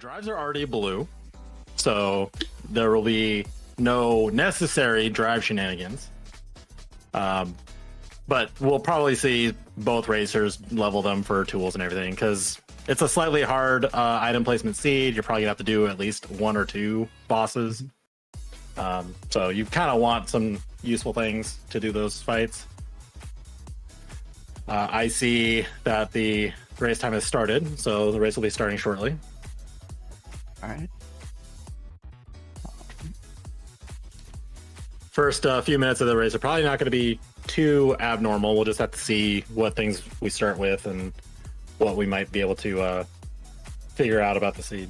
drives are already blue, so there will be no necessary drive shenanigans. But we'll probably see both racers level them for tools and everything, because it's a slightly hard item placement seed. You're probably gonna have to do at least 1 or 2 bosses. So you kind of want some useful things to do those fights. I see that the race time has started, so the race will be starting shortly. All right. First few minutes of the race are probably not going to be too abnormal. We'll just have to see what things we start with and what we might be able to figure out about the seed.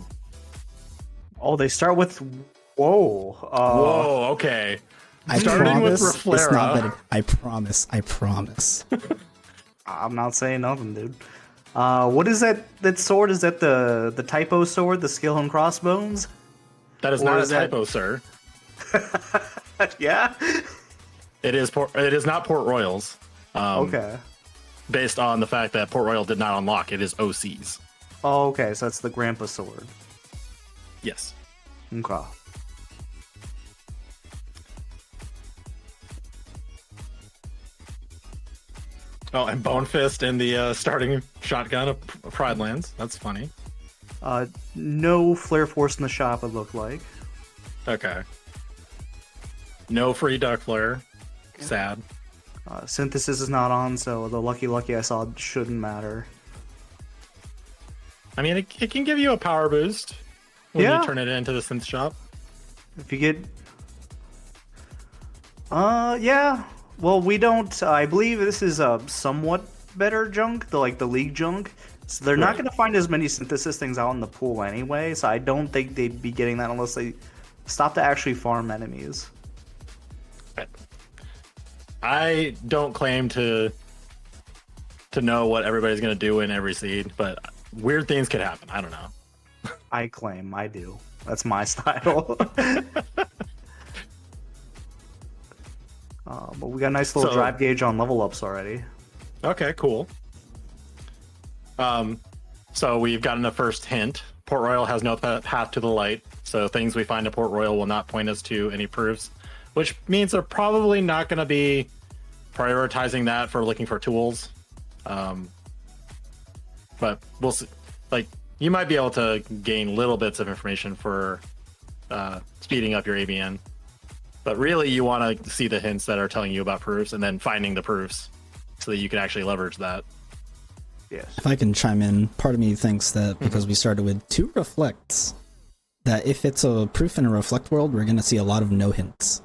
Oh, they start with whoa. Whoa, okay. Starting with Reflera. It's not better. I promise. I promise. I'm not saying nothing, dude. What is that sword? Is that the typo sword, the skill and crossbones? That is not a typo, sir. Yeah. It is not Port Royals. Okay. Based on the fact that Port Royal did not unlock, it is OC's. Oh, okay. So that's the grandpa sword. Yes. Okay. Oh, and Bone Fist in the starting shotgun of Pride Lands. That's funny. No flare force in the shop, it looked like. Okay. No free duck flare. Sad. Synthesis is not on, so the lucky I saw shouldn't matter. I mean, it can give you a power boost when you turn it into the synth shop. If you get... yeah. Well, we don't... I believe this is a somewhat better junk, the league junk. So they're not going to find as many synthesis things out in the pool anyway, so I don't think they'd be getting that unless they stop to actually farm enemies. I don't claim to know what everybody's going to do in every seed, but weird things could happen. I don't know. I claim I do. That's my style. But we got a nice little drive gauge on level ups already. Okay, cool. So we've gotten a first hint. Port Royal has no path to the light, so things we find at Port Royal will not point us to any proofs, which means they're probably not going to be prioritizing that for looking for tools. But we'll see. Like, you might be able to gain little bits of information for speeding up your ABN. But really, you want to see the hints that are telling you about proofs and then finding the proofs so that you can actually leverage that. Yes. If I can chime in, part of me thinks that because we started with 2 reflects, that if it's a proof in a reflect world, we're going to see a lot of no hints.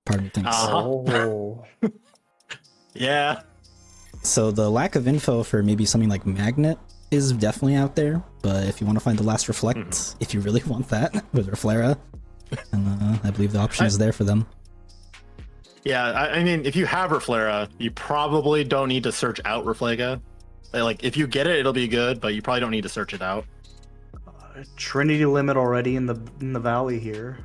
Part of me thinks. Oh. Yeah. So the lack of info for maybe something like Magnet is definitely out there, but if you want to find the last reflect, if you really want that with Reflera, and I believe the option is there for them. Yeah, I mean, if you have Reflera, you probably don't need to search out Reflega. Like, if you get it, it'll be good, but you probably don't need to search it out. Trinity limit already in the valley here.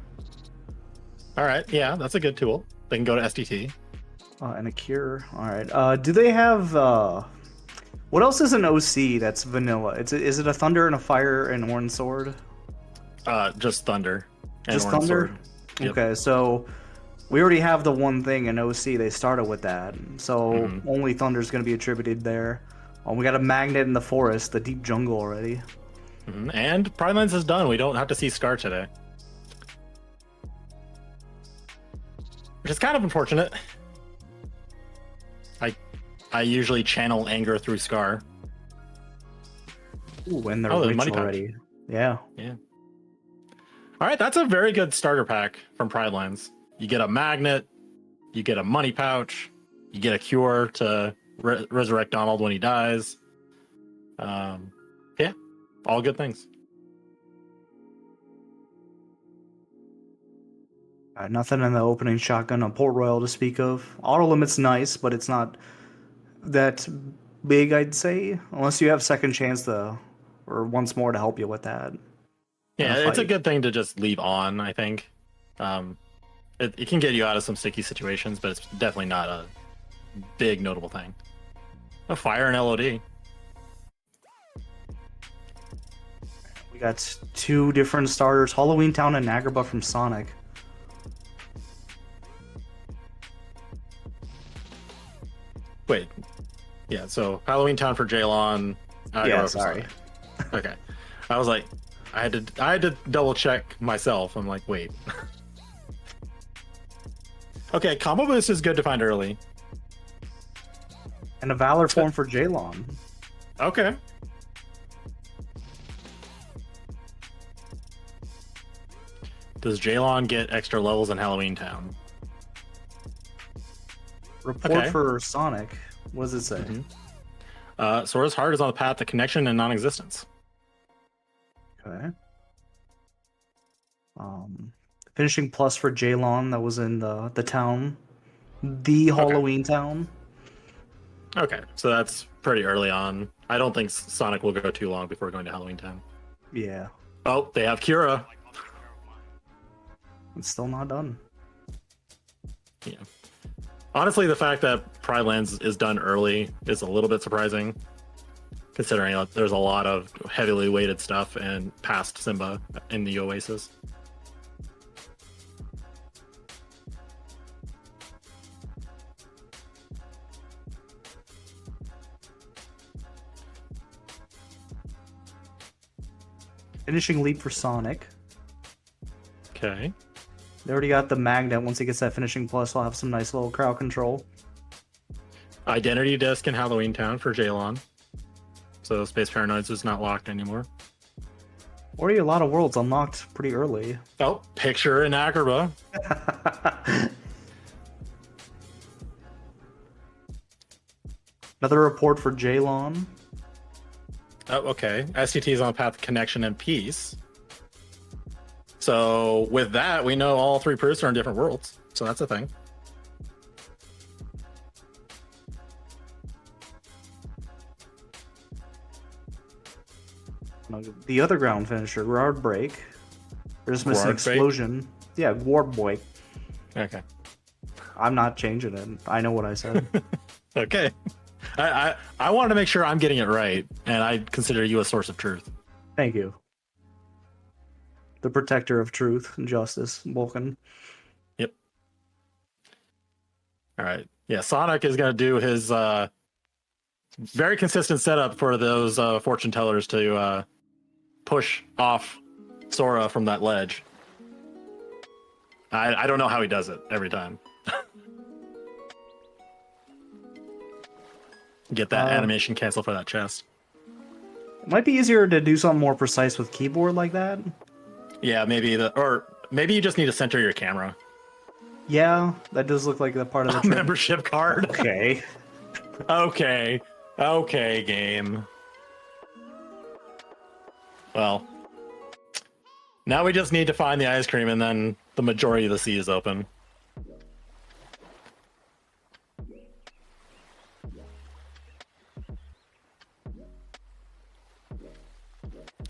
All right, yeah, that's a good tool. They can go to SDT. And a cure. All right. Do they have... what else is an OC that's vanilla? Is it a thunder and a fire and orange sword? Just thunder. And Just orange thunder? sword. Yep. Okay, so we already have the one thing in OC. They started with that. So only thunder's going to be attributed there. Oh, we got a magnet in the forest, the deep jungle already. And Pride Lands is done. We don't have to see Scar today. Which is kind of unfortunate. I usually channel anger through Scar. Ooh, and they're the rich money pouch. already. Yeah. Yeah. All right, that's a very good starter pack from Pride Lands. You get a magnet, you get a money pouch, you get a cure to resurrect Donald when he dies. Yeah, all good things. Nothing in the opening shotgun on Port Royal to speak of. Auto limit's nice, but it's not that big, I'd say, unless you have second chance or once more to help you with that. Yeah, it's a good thing to just leave on, I think. It can get you out of some sticky situations, but it's definitely not a big notable thing. A fire and LOD. We got 2 different starters, Halloween Town and Agrabah from Sonic. Wait. Yeah, so Halloween Town for Jaylawn. Yeah, sorry. Okay. I was like, I had to double check myself. I'm like, wait. Okay, combo boost is good to find early. And a Valor form for Jaylawn. Okay. Does Jaylawn get extra levels in Halloween Town? Report for Sonic. What does it say? Sora's heart is on the path to connection and non-existence. Okay. Finishing plus for Jaylawn that was in the town. The Halloween Town. Okay, so that's pretty early on. I don't think Sonic will go too long before going to Halloween Town. Yeah. Oh, they have Cura. It's still not done. Yeah. Honestly, the fact that Pride Lands is done early is a little bit surprising, considering there's a lot of heavily weighted stuff and past Simba in the Oasis. Finishing leap for Sonic. Okay. They already got the magnet. Once he gets that finishing plus, I'll have some nice little crowd control. Identity disc in Halloween Town for Jaylawn. So Space Paranoids is not locked anymore. Already a lot of worlds unlocked pretty early. Oh, picture in Agrabah. Another report for Jaylawn. Oh, okay. STT is on the path to connection and peace. So with that, we know all 3 proofs are in different worlds. So that's a thing. The other ground finisher, Guard Break. We're just missing Guard Break? Explosion. Yeah, Guard Break. Okay. I'm not changing it. I know what I said. Okay. I wanted to make sure I'm getting it right, and I consider you a source of truth. Thank you. The protector of truth and justice, Vulcan. Yep. All right. Yeah, Sonic is going to do his very consistent setup for those fortune tellers to push off Sora from that ledge. I don't know how he does it every time. Get that animation canceled for that chest. It might be easier to do something more precise with keyboard like that. Yeah, maybe you just need to center your camera. Yeah, that does look like the part of the trick. Membership card. Okay. Okay, game. Well, now we just need to find the ice cream, and then the majority of the sea is open.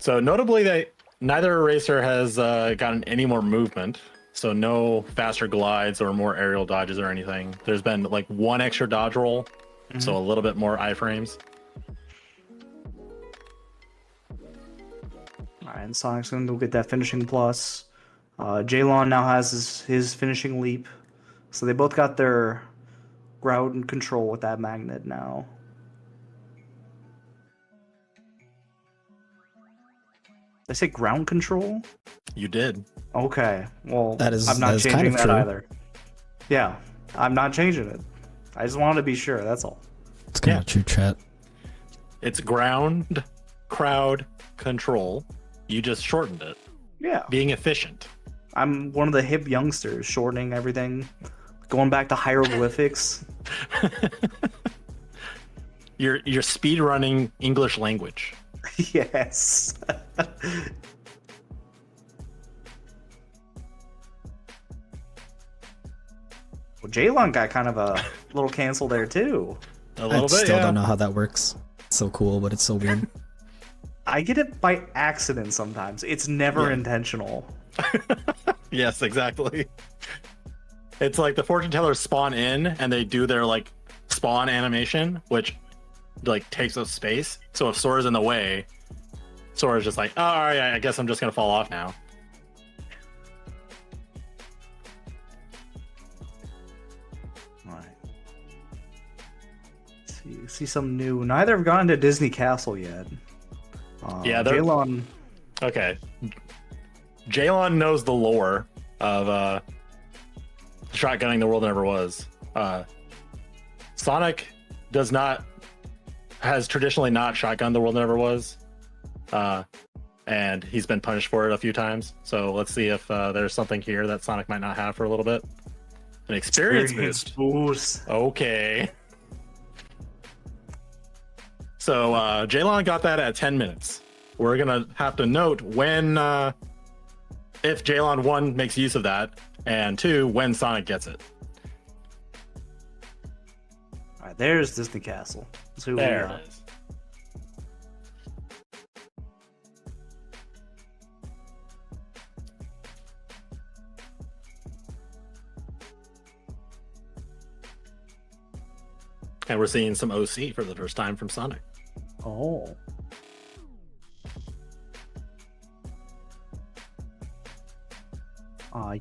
So notably, neither racer has gotten any more movement. So no faster glides or more aerial dodges or anything. There's been like 1 extra dodge roll, so a little bit more iframes. Alright, and Sonic's gonna go get that finishing plus. Jaylawn now has his finishing leap. So they both got their ground control with that magnet now. Did I say ground control? You did. Okay, well, That is- I'm not that is changing kind of that true. either. Yeah, I'm not changing it. I just wanted to be sure, that's all. It's kind of true chat. It's ground crowd control. You just shortened it. Yeah. Being efficient. I'm one of the hip youngsters, shortening everything, going back to hieroglyphics. You're speed running English language. Yes. Well, Jaylawn got kind of a little cancel there too. A little I bit, still yeah. don't know how that works. It's so cool, but it's so weird. I get it by accident sometimes. It's never Yeah. intentional. Yes, exactly. It's like the fortune tellers spawn in and they do their like spawn animation, which like takes up space. So if Sora's in the way, Sora's just like, oh, all right, I guess I'm just gonna fall off now. All right. See something new. Neither have gone to Disney Castle yet. Yeah, they're- Jaylawn. Okay. Jaylawn knows the lore of shotgunning the world never was. Sonic has traditionally not shotgunned the world never was. And he's been punished for it a few times. So let's see if there's something here that Sonic might not have for a little bit. An experience boost. Okay. So Jaylawn got that at 10 minutes. We're gonna have to note when, if Jaylawn 1 makes use of that, and 2, when Sonic gets it. All right, there's Disney Castle. That's who There we are. it is. And we're seeing some OC for the first time from Sonic. Oh.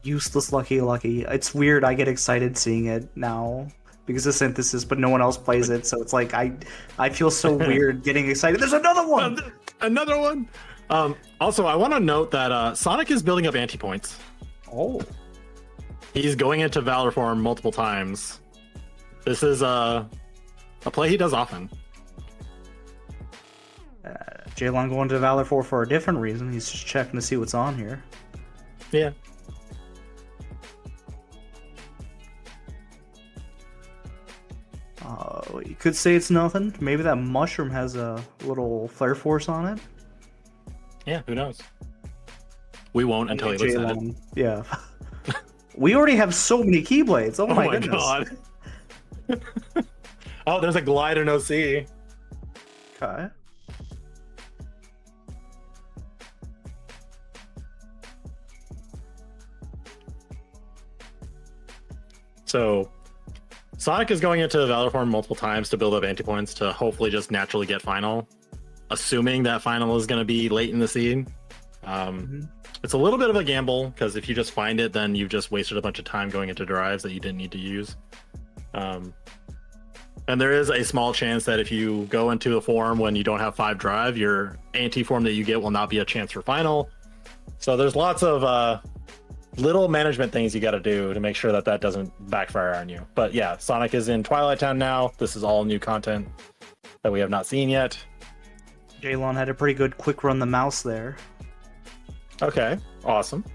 Useless Lucky Lucky. It's weird. I get excited seeing it now because of Synthesis, but no one else plays it. So it's like I feel so weird getting excited. There's another one. Another one. Also, I want to note that Sonic is building up anti-points. Oh. He's going into Valor form multiple times. This is a play he does often. Jaylawn going to Valor 4 for a different reason. He's just checking to see what's on here. Yeah. You could say it's nothing. Maybe that mushroom has a little flare force on it. Yeah, who knows? We won't until he looks at it. Yeah. We already have so many Keyblades. Oh, my goodness. God. Oh, there's a glide in OC. Okay. So Sonic is going into Valor form multiple times to build up anti-points to hopefully just naturally get final, assuming that final is going to be late in the seed. It's a little bit of a gamble because if you just find it, then you've just wasted a bunch of time going into drives that you didn't need to use. And there is a small chance that if you go into a form when you don't have 5 drive, your anti-form that you get will not be a chance for final. So there's lots of little management things you got to do to make sure that that doesn't backfire on you. But yeah, Sonic is in Twilight Town now. This is all new content that we have not seen yet. Jaylawn had a pretty good quick run the mouse there. Okay, awesome.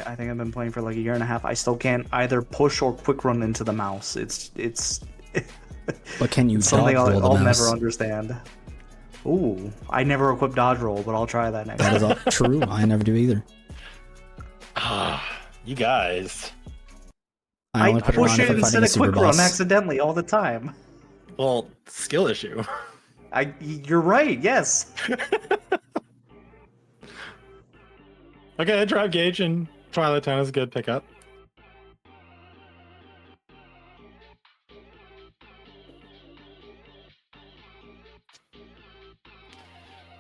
I think I've been playing for like a year and a half. I still can't either push or quick run into the mouse. It's But can you something dodge roll the I'll mouse? never understand. Ooh, I never equip dodge roll, but I'll try that next That time. is all true. I never do either. You guys. I I only put it on push if it I'm fighting instead a of super quick run boss. accidentally all the time. Well, skill issue. You're right. Yes. Okay, drive gauge and Twilight Town is a good pickup.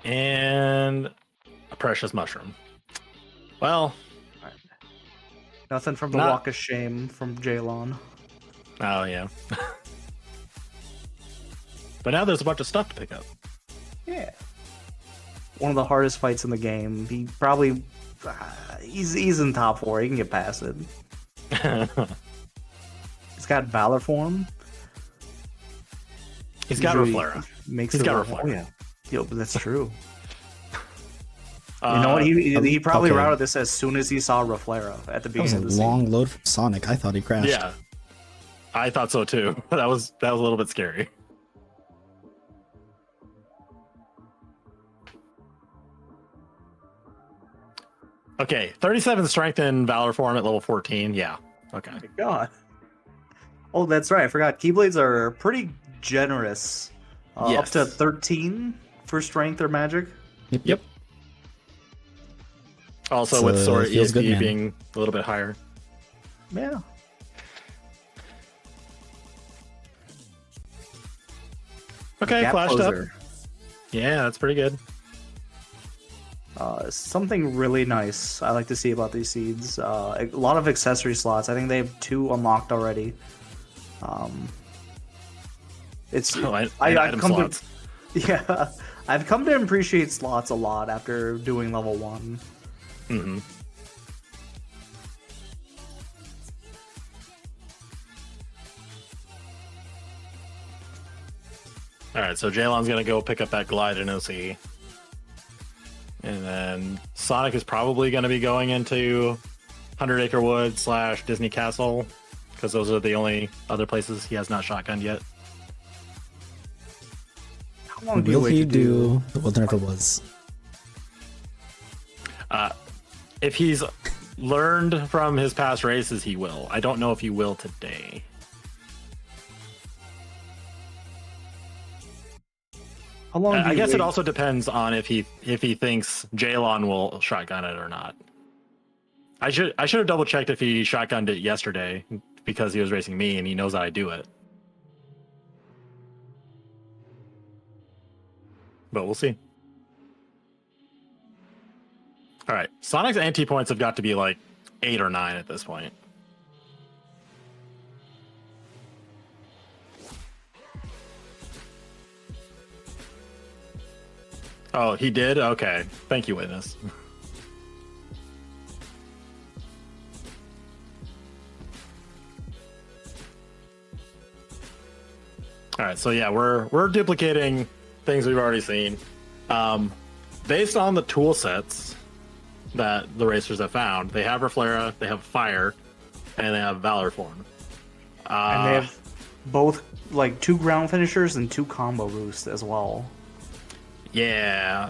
And a precious mushroom. Well, Nothing from the Walk of Shame from Jaylawn. Oh yeah. But now there's a bunch of stuff to pick up. Yeah. One of the hardest fights in the game. He probably he's in top 4. He can get past it. He's got Valor form. He's got Usually Reflera. Makes He's it got roll. Reflera. Oh, yeah. Yo, but that's true. You know what? He probably okay. routed this as soon as he saw Reflera at the That was beginning a of the scene. long load from Sonic. I thought he crashed. Yeah. I thought so too. That was a little bit scary. Okay, 37 strength in Valor form at level 14. Yeah. Okay. Oh my God. Oh, that's right. I forgot. Keyblades are pretty generous. Up Yes. to 13 for strength or magic. Yep. Also So, with Sora feels ESP good, man. being a little bit higher. Yeah. Okay, Gap flashed closer. up. Yeah, that's pretty good. Something really nice I like to see about these seeds. A lot of accessory slots. I think they have 2 unlocked already. It's I've item come slots. to yeah, I've come to appreciate slots a lot after doing level 1. Mm-hmm. All right, so Jaylawn's gonna go pick up that glide in OC, and then Sonic is probably gonna be going into 100 Acre Wood / Disney Castle, because those are the only other places he has not shotgunned yet. How long do you Will wait he to do the Wilderness was? If he's learned from his past races, he will. I don't know if he will today. How long? Do I you guess wait? it also depends on if he thinks Jaylawn will shotgun it or not. I should have double checked if he shotgunned it yesterday because he was racing me and he knows that I do it. But we'll see. All right, Sonic's anti points have got to be like 8 or 9 at this point. Oh, he did? Okay. Thank you, witness. All right, so yeah, we're duplicating things we've already seen. Based on the tool sets that the racers have found, they have Reflera, they have Fire, and they have Valor Form. And they have both like 2 ground finishers and 2 combo boosts as well. Yeah.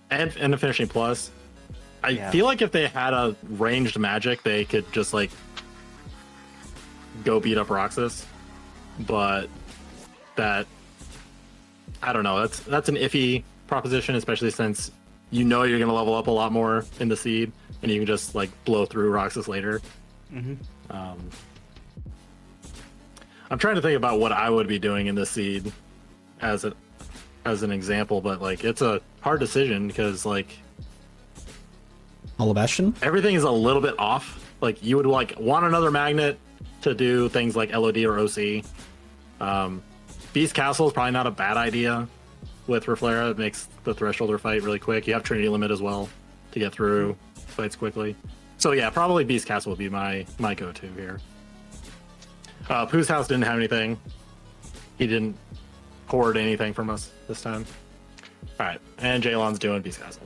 And a finishing plus. I feel like if they had a ranged magic, they could just like go beat up Roxas. But that, I don't know. That's an iffy proposition, especially since you know you're gonna level up a lot more in the seed, and you can just like blow through Roxas later. Mm-hmm. I'm trying to think about what I would be doing in this seed as an example, but like it's a hard decision because like Hollow Bastion? everything is a little bit off. Like you would like want another magnet to do things like LOD or OC. Beast Castle is probably not a bad idea with Reflera. It makes the Thresholder fight really quick. You have Trinity Limit as well to get through fights quickly. So yeah, probably Beast Castle would be my go-to here. Pooh's House didn't have anything. He didn't hoard anything from us this time. All right, and Jaylawn's doing Beast Castle.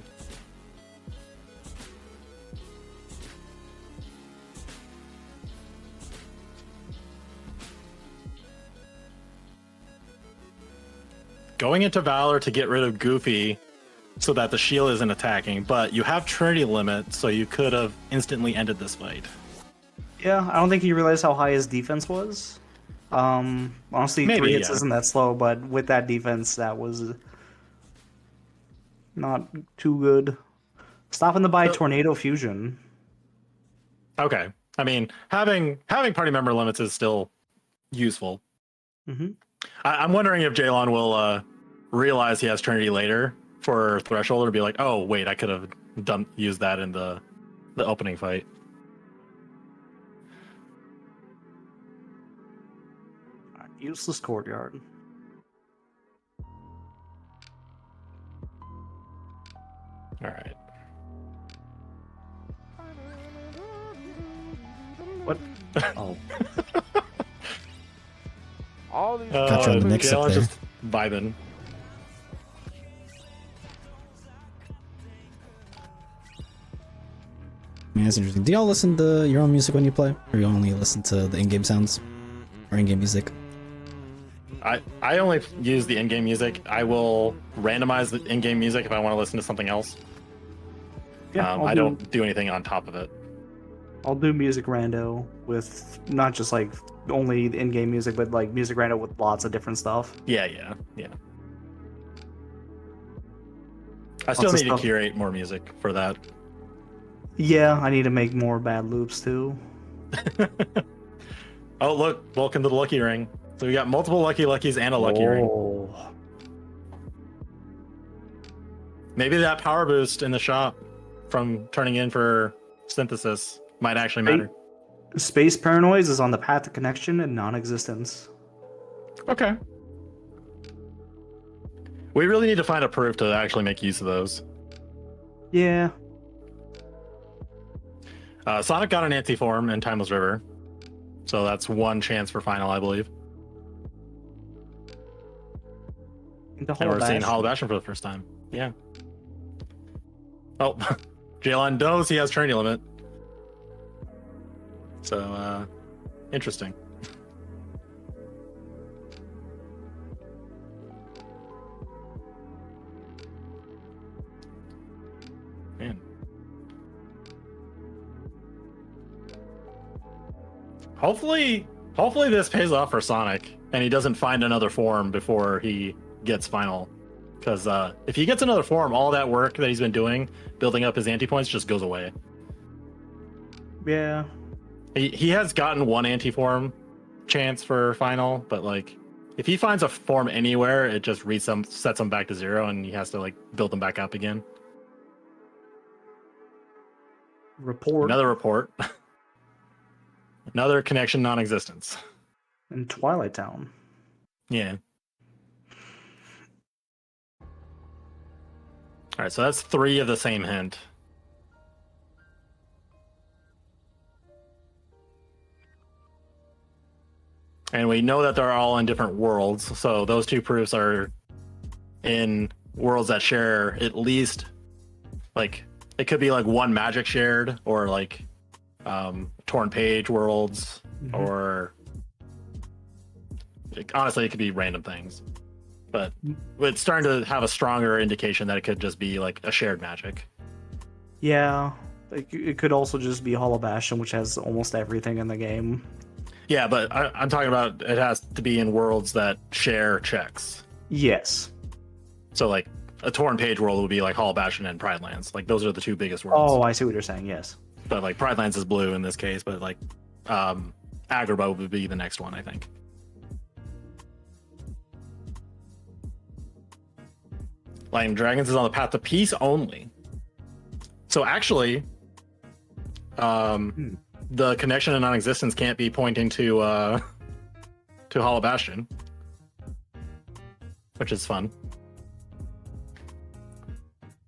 Going into Valor to get rid of Goofy so that the shield isn't attacking, but you have Trinity Limit, so you could have instantly ended this fight. Yeah, I don't think he realized how high his defense was. Honestly, Maybe, 3 hits yeah. isn't that slow, but with that defense, that was not too good. Stopping the by Tornado Fusion. Okay. I mean, having party member limits is still useful. Mm-hmm. I'm wondering if Jaylawn will realize he has Trinity later for Threshold, or be like, oh wait, I could have used that in the opening fight. Useless Courtyard. All right. What? Oh. All these Got you on the mix up Jaylawn's there. just vibing. I mean, that's interesting. Do y'all listen to your own music when you play? Or you only listen to the in-game sounds? Or in-game music? I only use the in-game music. I will randomize the in-game music if I want to listen to something else. Yeah, I don't do anything on top of it. I'll do music rando with not just like only the in-game music, but like music rando with lots of different stuff. Yeah. I still Lots of need to stuff. curate more music for that. Yeah, I need to make more bad loops too. Oh, look, welcome to the Lucky Ring. So we got multiple Lucky Luckies and a Lucky Ring. Oh. Maybe that power boost in the shop from turning in for synthesis might actually matter. Space Paranoids is on the path to connection and non-existence. Okay. We really need to find a proof to actually make use of those. Yeah. Sonic got an anti-form in Timeless River. So that's one chance for final, I believe. And we're seeing Hollow Bastion for the first time. Yeah. Oh, Jaylawn knows he has Trinity Limit. So, interesting. Man. Hopefully this pays off for Sonic and he doesn't find another form before he gets final. Because if he gets another form, all that work that he's been doing, building up his anti-points, just goes away. Yeah. He has gotten one anti-form chance for final, but like if he finds a form anywhere, it just sets him back to 0 and he has to like build them back up again. Report. Another report. Another connection non-existence. In Twilight Town. Yeah. All right, so that's 3 of the same hint. And we know that they're all in different worlds, so those 2 proofs are in worlds that share at least, like, it could be like one magic shared, or like torn page worlds, or honestly, it could be random things. But it's starting to have a stronger indication that it could just be like a shared magic. Yeah, like it could also just be Hollow Bastion, which has almost everything in the game. Yeah, but I'm talking about it has to be in worlds that share checks. Yes. So like a torn page world would be like Hollow Bastion and Pride Lands. Like those are the 2 biggest worlds. Oh, I see what you're saying. Yes. But like Pride Lands is blue in this case, but like Agrabah would be the next one, I think. Lightning Dragons is on the path to peace only. So actually, the connection and non-existence can't be pointing to Hollow Bastion, which is fun.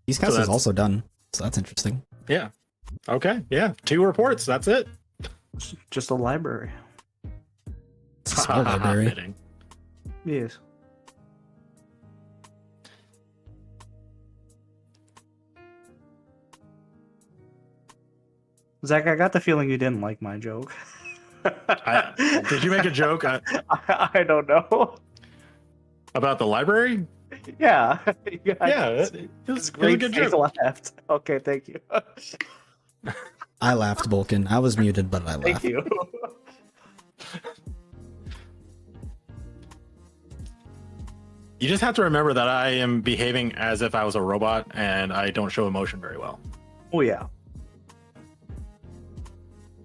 Peace Castle is also done, so that's interesting. Yeah. Okay. Yeah. 2 reports. That's it. Just a library. It's a small library. Fitting. Yes. Zach, I got the feeling you didn't like my joke. Did you make a joke I don't know. about the library? Yeah. Yeah, it was a good joke. Laughed. Okay, thank you. I laughed, Bulkin. I was muted, but I laughed. Thank you. You just have to remember that I am behaving as if I was a robot and I don't show emotion very well. Oh, yeah.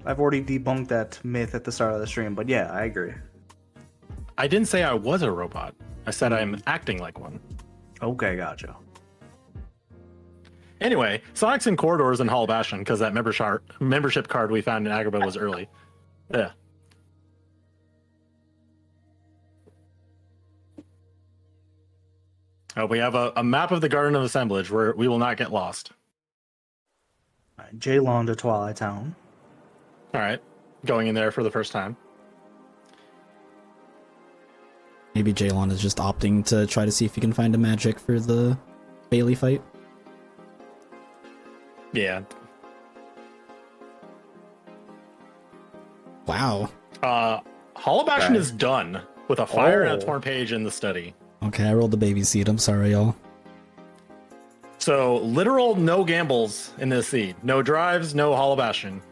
I've already debunked that myth at the start of the stream, but yeah, I agree. I didn't say I was a robot. I said I'm acting like one. Okay, gotcha. Anyway, Sonic's in Corridors and Hollow Bastion because that membership card we found in Agrabah was early. Yeah. We have a map of the Garden of Assemblage where we will not get lost. Jaylawn to Twilight Town. All right. Going in there for the first time. Maybe Jaylawn is just opting to try to see if he can find a magic for the Bailey fight. Yeah. Wow. Hollow Bastion is done with a fire and a torn page in the study. Okay, I rolled the baby seed. I'm sorry, y'all. So, literal no gambles in this seed. No drives, no Hollow Bastion.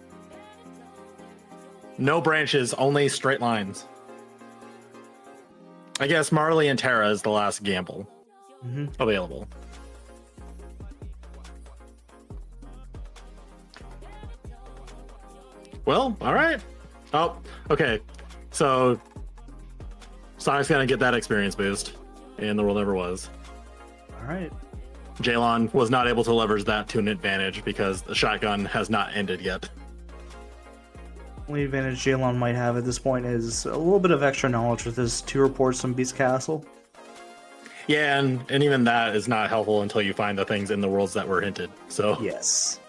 No branches, only straight lines. I guess Marley and Terra is the last gamble available. Well, all right. Oh, okay. So Sonic's gonna get that experience boost, and the world never was. All right. Jaylawn was not able to leverage that to an advantage because the shotgun has not ended yet. Only advantage Jaylawn might have at this point is a little bit of extra knowledge with his 2 reports from Beast Castle. Yeah, and even that is not helpful until you find the things in the worlds that were hinted. So Yes.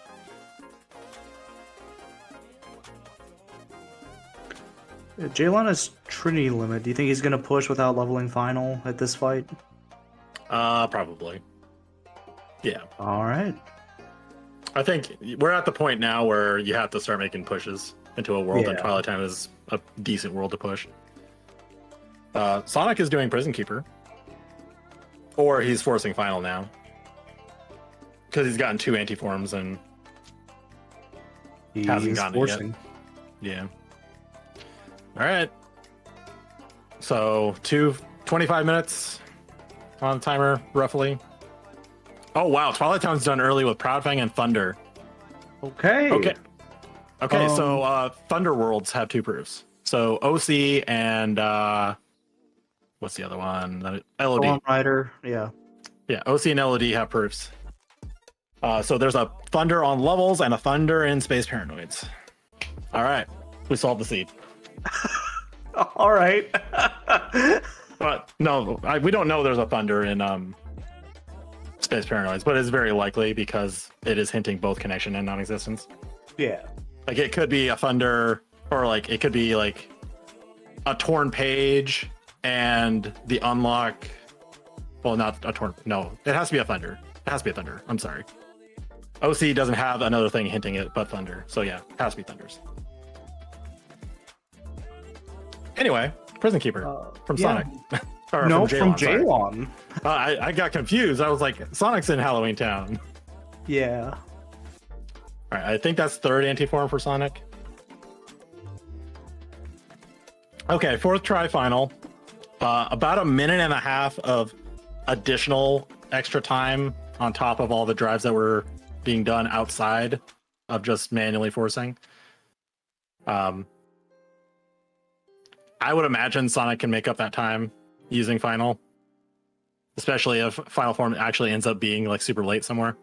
Yeah, Jaylawn is Trinity limit. Do you think he's gonna push without leveling final at this fight? probably. Yeah. All right. I think we're at the point now where you have to start making pushes into a world, and Yeah. Twilight Town is a decent world to push. Sonic is doing Prison Keeper. Or he's forcing final now. Because he's gotten 2 anti-forms and hasn't He's gotten forcing. it yet. Yeah. Alright. So 25 minutes on timer, roughly. Oh wow, Twilight Town's done early with Proudfang and Thunder. Okay. Okay, so Thunder Worlds have 2 proofs. So OC and what's the other one? LOD. Storm Rider. Yeah. Yeah, OC and LOD have proofs. So there's a Thunder on levels and a Thunder in Space Paranoids. All right, we solved the seed. All right. But no, we don't know there's a Thunder in Space Paranoids, but it's very likely because it is hinting both connection and non-existence. Yeah. Like it could be a Thunder, or like it could be like a torn page and the unlock. Well, not a torn. No, it has to be a Thunder. It has to be a Thunder. I'm sorry. OC doesn't have another thing hinting it but Thunder. So yeah, it has to be Thunders. Anyway, Prison Keeper from yeah. Sonic. Or No, from sorry. Jaylawn. I got confused. I was like, Sonic's in Halloween Town. Yeah. All right, I think that's 3rd anti-form for Sonic. Okay, 4th try final. About a minute and a half of additional extra time on top of all the drives that were being done outside of just manually forcing. I would imagine Sonic can make up that time using final, especially if final form actually ends up being like super late somewhere.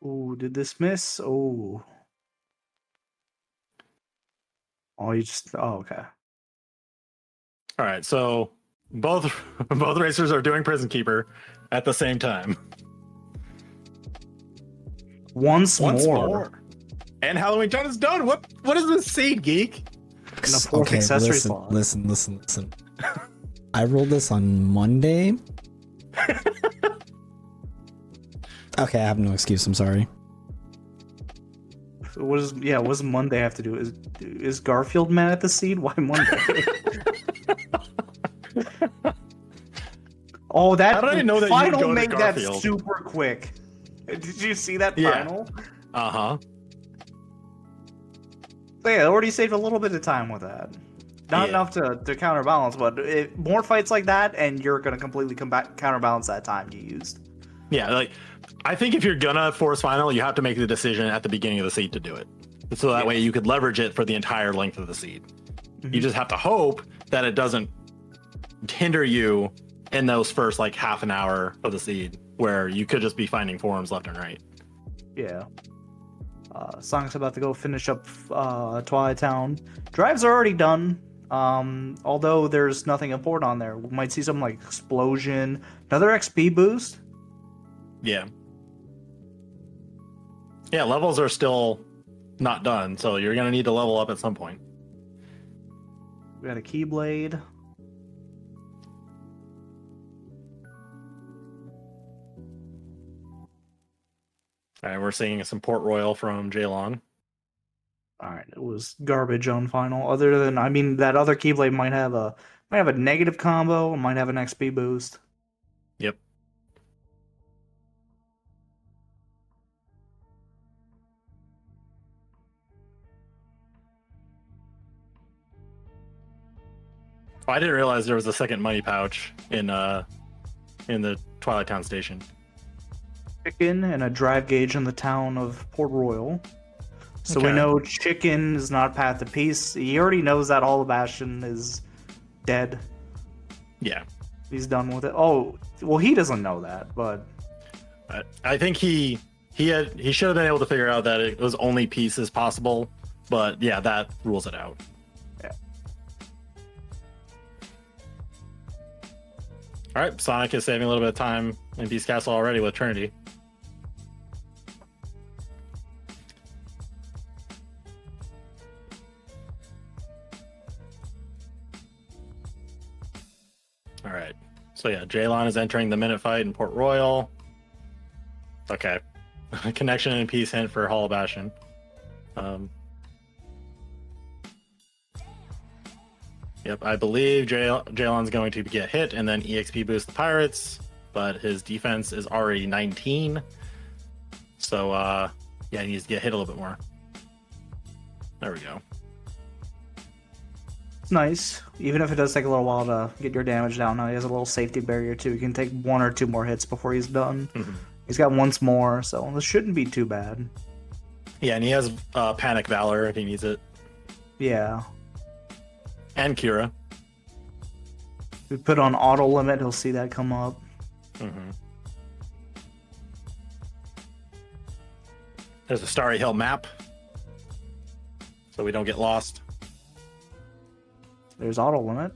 Ooh, did this miss? Oh. Oh, you just. Oh, okay. All right, so both racers are doing Prison Keeper at the same time. Once more. And Halloween Town is done. What is this seed, geek? And a fourth accessory slot. Listen. I rolled this on Monday. Okay, I have no excuse. I'm sorry. So what does Monday have to do? Is Garfield mad at the seed? Why Monday? Oh, that How did I know that you would final go to made that Garfield? super quick. Did you see that Yeah. final? Uh-huh. So yeah, I already saved a little bit of time with that. Not enough to counterbalance, but more fights like that, and you're going to completely counterbalance that time you used. Yeah, like I think if you're gonna force final, you have to make the decision at the beginning of the seed to do it. So that way you could leverage it for the entire length of the seed. You just have to hope that it doesn't hinder you in those first like half an hour of the seed where you could just be finding forums left and right. Yeah. Sonic's about to go finish up Twilight Town. Drives are already done. Although there's nothing important on there. We might see some like explosion, another XP boost. Yeah. Yeah, levels are still not done, so you're gonna need to level up at some point. We got a Keyblade. All right, we're seeing some Port Royal from Jaylawn. Alright, it was garbage on final. Other than that other Keyblade might have a negative combo, might have an XP boost. Yep. Oh, I didn't realize there was a second money pouch in the Twilight Town station. chicken and a drive gauge in the town of Port Royal. So we Okay. know chicken is not path to peace. He already knows that Hall of Bastion is dead. Yeah. He's done with it. Oh, well, he doesn't know that, but I think he should have been able to figure out that it was only pieces possible, but yeah, that rules it out. yeah. All right, Sonic is saving a little bit of time in Beast Castle already with Trinity. All right, so yeah, Jaylawn is entering the minute fight in Port Royal. Okay, connection and peace hint for Hall of Bastion. Yep, I believe Jaylawn's going to get hit and then EXP boost the Pirates, but his defense is already 19. So, yeah, he needs to get hit a little bit more. There we go. it's nice. Even if it does take a little while to get your damage down, now he has a little safety barrier too. He can take 1 or 2 more hits before he's done. He's got once more, so this shouldn't be too bad. Yeah, and he has Panic Valor if he needs it. Yeah. And Kira. If we put on auto limit, he'll see that come up. There's a Starry Hill map, so we don't get lost. There's auto limit.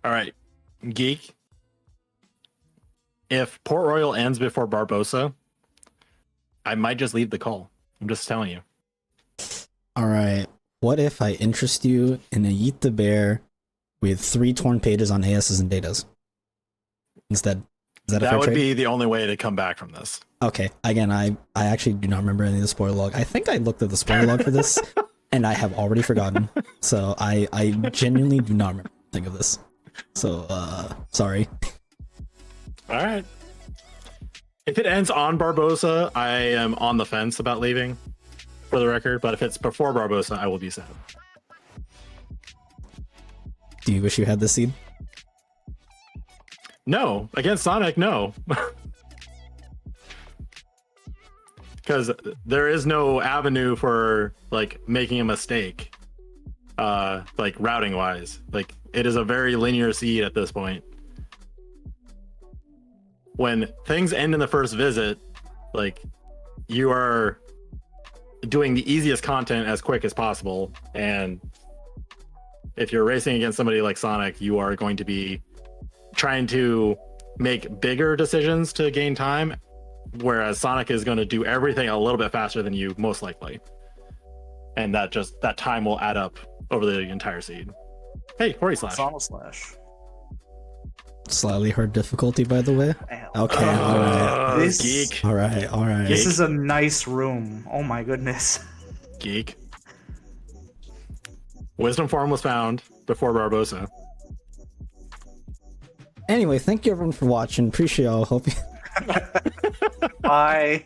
All right, Geek. If Port Royal ends before Barbosa, I might just leave the call. I'm just telling you. All right. What if I interest you in a Yeet the Bear with 3 torn pages on ASs and datas instead? Is that a That fair would trade? be the only way to come back from this. Okay. Again, I actually do not remember any of the spoiler log. I think I looked at the spoiler log for this, and I have already forgotten. So I genuinely do not remember anything of this. So sorry. All right. If it ends on Barbosa, I am on the fence about leaving, for the record. But if it's before Barbosa, I will be sad. Do you wish you had this seed? No, against Sonic, no. Because there is no avenue for like making a mistake, like routing wise. Like it is a very linear seed at this point. When things end in the first visit, like you are doing the easiest content as quick as possible, and if you're racing against somebody like Sonic, you are going to be trying to make bigger decisions to gain time, whereas Sonic is going to do everything a little bit faster than you, most likely, and that time will add up over the entire seed. Hey, Hori Slash. Sauna Slash. Slightly hard difficulty, by the way. Damn. Okay, all right. This- Geek. All right, all right. This is a nice room. Oh my goodness. Geek. Wisdom form was found before Barbosa. Anyway, thank you everyone for watching. Appreciate y'all. Hope you... Bye.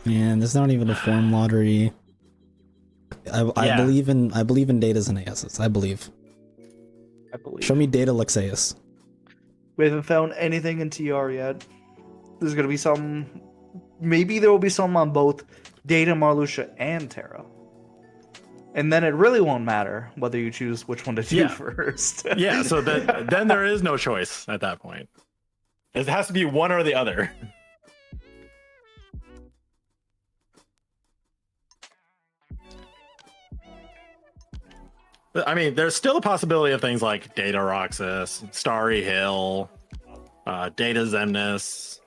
Man, there's not even a form lottery. I Yeah. believe in datas and ASs. I believe. I believe. Show me data Lexaeus. We haven't found anything in TR yet. There's gonna be some. Maybe there will be some on both Data, Marluxia, and Terra. And then it really won't matter whether you choose which one to do Yeah. first. Yeah, so then there is no choice at that point. It has to be one or the other. I mean, there's still a possibility of things like Data Roxas, Starry Hill, Data Zemnis.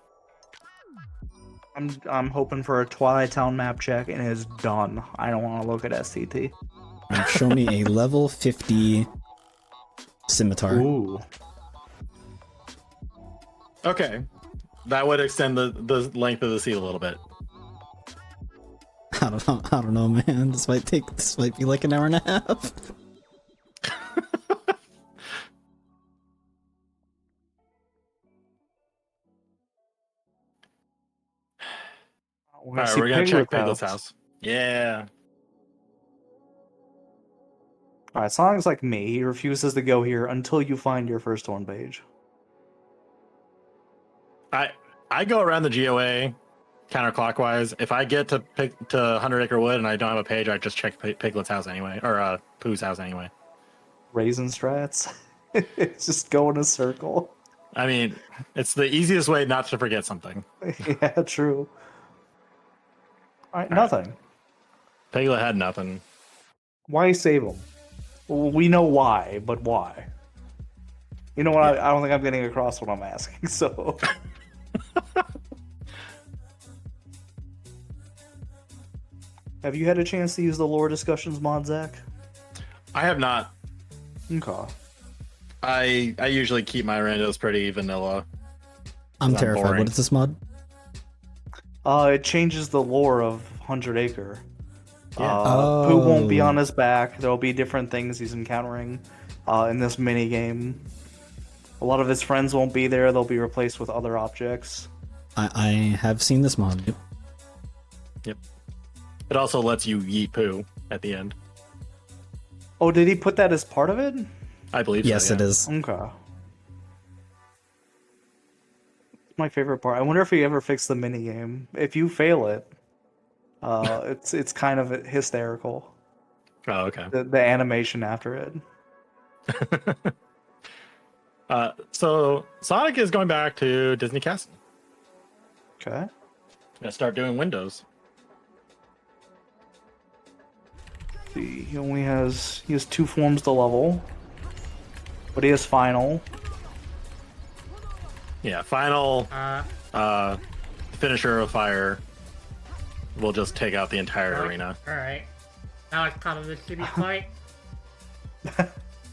I'm hoping for a Twilight Town map check, and it's done. I don't want to look at STT. Alright, show me a level 50 scimitar. Ooh. Okay, that would extend the length of the seed a little bit. I don't I don't know, man. This might be like an hour and a half. We're All gonna right, see we're gonna check Piglet's Piglet's house. Yeah. All right, Sonic's like me. He refuses to go here until you find your first one page. I go around the GOA counterclockwise. If I get to 100 Acre Wood and I don't have a page, I just check Piglet's house anyway, or Pooh's house anyway. Raisin strats. It's just go in a circle. I mean, it's the easiest way not to forget something. Yeah, true. All right, nothing. Piglet had nothing. Why save him? Well, we know why, but why? You know what? I don't think I'm getting across what I'm asking. So. Have you had a chance to use the lore discussions mod, Zach? I have not. Okay. I usually keep my randos pretty vanilla. I'm I'm terrified. boring. What is this mod? It changes the lore of 100 Acre. Yeah. Pooh won't be Oh. on his back. There'll be different things he's encountering in this mini game. A lot of his friends won't be there. They'll be replaced with other objects. I have seen this mod. Yep. It also lets you yeet Pooh at the end. Oh, did he put that as part of it? I believe Yes, so, it yeah. is. Okay. My favorite part. I wonder if he ever fixed the mini game. If you fail it, it's kind of hysterical. Oh, okay. The animation after it. So Sonic is going back to Disney Castle. Okay. Gonna start doing windows. See, he has 2 forms to level, but he has final. Yeah, final finisher of fire will just take out the entire arena. Alright. Now it's kind of a city fight.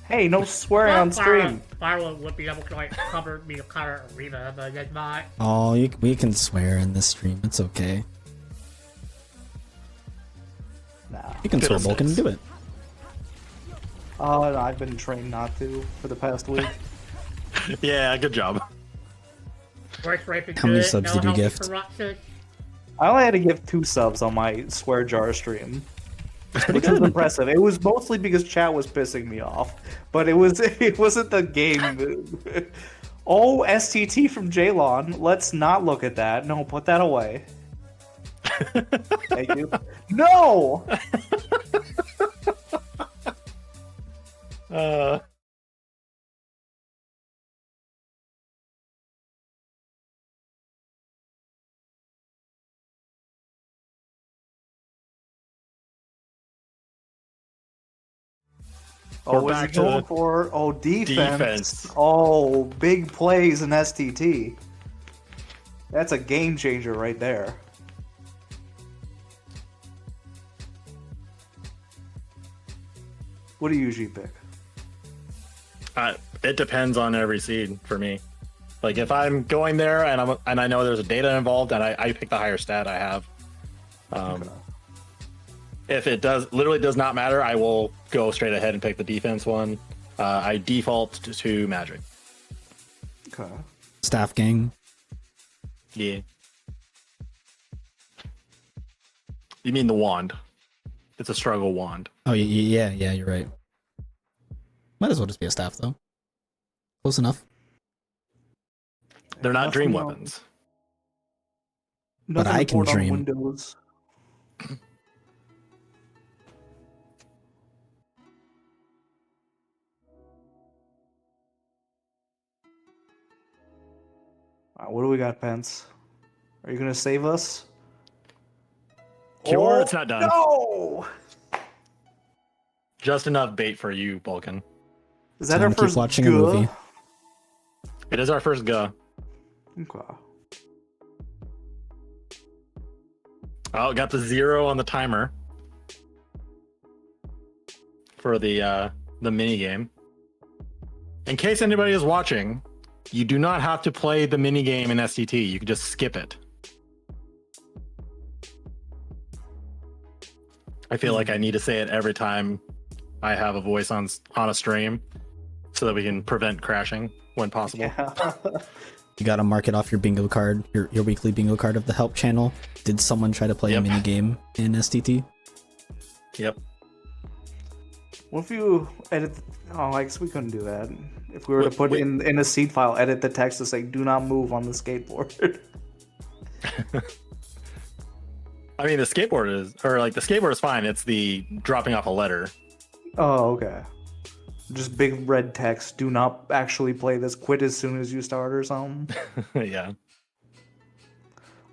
Hey, no swearing on stream. Fire would be able to like cover me the entire arena, but it's not. Oh, we can swear in this stream. It's okay. Nah. You can swear, Vulcan, and do it. I've been trained not to for the past week. Yeah, good job. Worst raping How many good, subs no did you healthy gift? corruption. I only had to give 2 subs on my swear jar stream, Pretty which was good. impressive. It was mostly because chat was pissing me off, but it wasn't the game. Oh, STT from Jaylawn. Let's not look at that. No, put that away. Thank you. No. Oh, We're what's he back to going for? Oh, defense. defense. Oh, big plays in STT. That's a game changer right there. What do you usually pick? It depends on every seed for me. Like if I'm going there and I know there's a data involved, and I pick the higher stat I have. If it literally does not matter, I will go straight ahead and pick the defense one. I default to magic. Okay. Staff gang. Yeah. You mean the wand? It's a struggle wand. Oh yeah, you're right. Might as well just be a staff though. Close enough. They're not Nothing dream wrong. weapons. Nothing I can report on dream. Windows. Alright, what do we got, Pence? Are you gonna save us? Cure, it's not done. No! Just enough bait for you, Vulcan. Is that Time our to keep first watching a Guh? movie. It is our first go. Okay. Oh, got the 0 on the timer for the mini game. In case anybody is watching, you do not have to play the mini game in STT. You can just skip it. I feel like I need to say it every time I have a voice on a stream, so that we can prevent crashing when possible. Yeah. You gotta mark it off your bingo card, your weekly bingo card of the help channel. Did someone try to play a mini game in STT? Yep. What if you edit? Oh, I guess we couldn't do that. If we were to put in a seed file, edit the text to say "Do not move on the skateboard." I mean, the skateboard is fine. It's the dropping off a letter. Oh, okay. Just big red text. Do not actually play this. Quit as soon as you start or something. Yeah.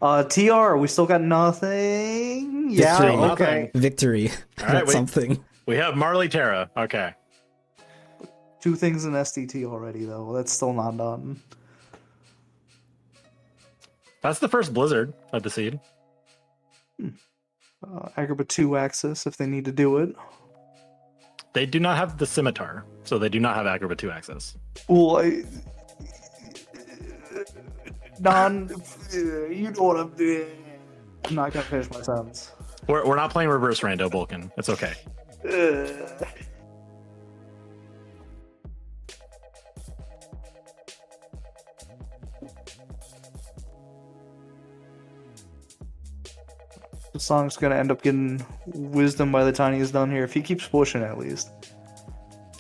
TR, we still got nothing. Yeah. Victory. Okay. Victory. All right, That's something. We have Marley Terra. Okay. 2 things in STT already though. That's still not done. That's the first Blizzard of the seed. Agrabah 2 access if they need to do it. They do not have the scimitar, so they do not have Agrabah 2 access. Well, you know what I'm doing. I'm not gonna finish my sentence. We're not playing reverse rando, Bulkin. It's okay. The song's gonna end up getting wisdom by the time he's done here, if he keeps pushing at least.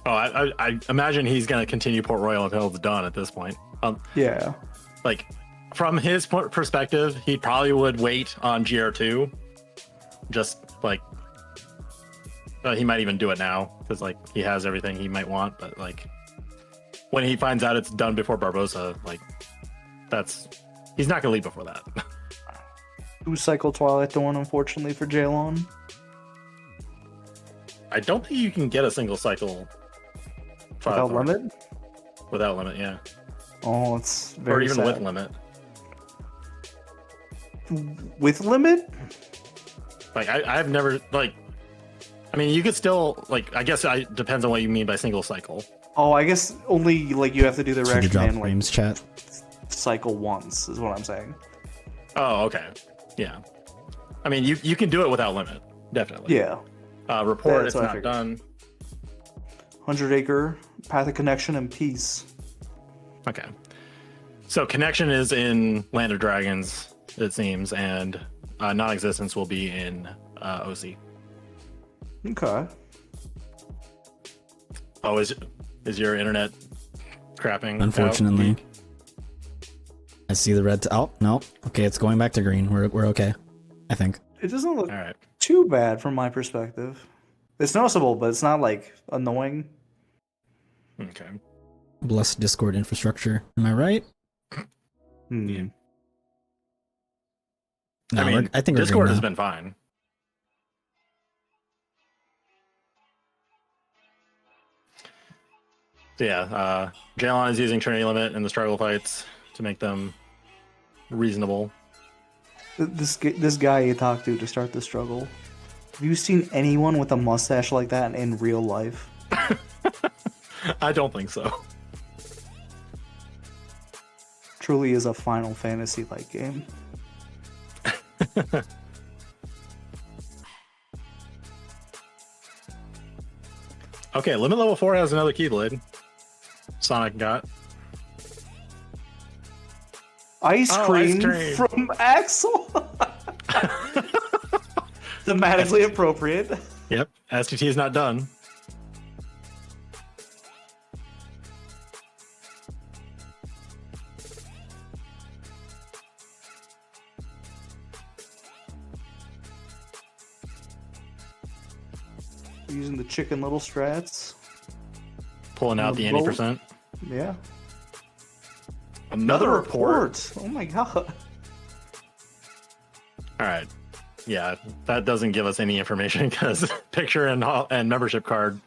Oh, I imagine he's going to continue Port Royal until it's done at this point. Yeah. Like, from his perspective, he probably would wait on GR2. Just, like, he might even do it now, because, like, he has everything he might want, but, like, when he finds out it's done before Barbosa, like, he's not going to leave before that. 2 cycle Twilight Dawn, unfortunately, for Jaylawn. I don't think you can get a single cycle Without limit? Without limit, yeah. Oh, it's very Or even sad. with limit. With limit? Like, I've never, like, I mean, you could still, like, I guess it depends on what you mean by single cycle. Oh, I guess only, like, you have to do the Should you drop recommend, like, frames, chat? cycle once, is what I'm saying. Oh, okay. Yeah. I mean, you can do it without limit. Definitely. Yeah. Report, That's it's what I not figured. done. 100 Acre, Path of Connection, and Peace. Okay. So connection is in Land of Dragons, it seems, and non-existence will be in OC. Okay. Oh, is your internet crapping? Unfortunately. out? I see the red. Oh, no. Okay, it's going back to green. We're okay. I think. It doesn't look All right. too bad from my perspective. It's noticeable, but it's not, like, annoying. Okay. Blessed Discord infrastructure. Am I right? Hmm. No, I mean, I think we're Discord green has now. been fine. So yeah, Jaylawn is using Trinity Limit in the struggle fights to make them reasonable. This guy you talked to start the struggle. Have you seen anyone with a mustache like that in real life? I don't think so. Truly is a Final Fantasy-like game. Okay, Limit Level 4 has another Keyblade. Sonic got. Ice Oh, cream, ice cream. from Axel. Thematically appropriate. Yep, STT is not done. Using the Chicken Little strats. Pulling out the On the 80%. Yeah. Another report. Oh my god. All right. Yeah, that doesn't give us any information because picture and membership card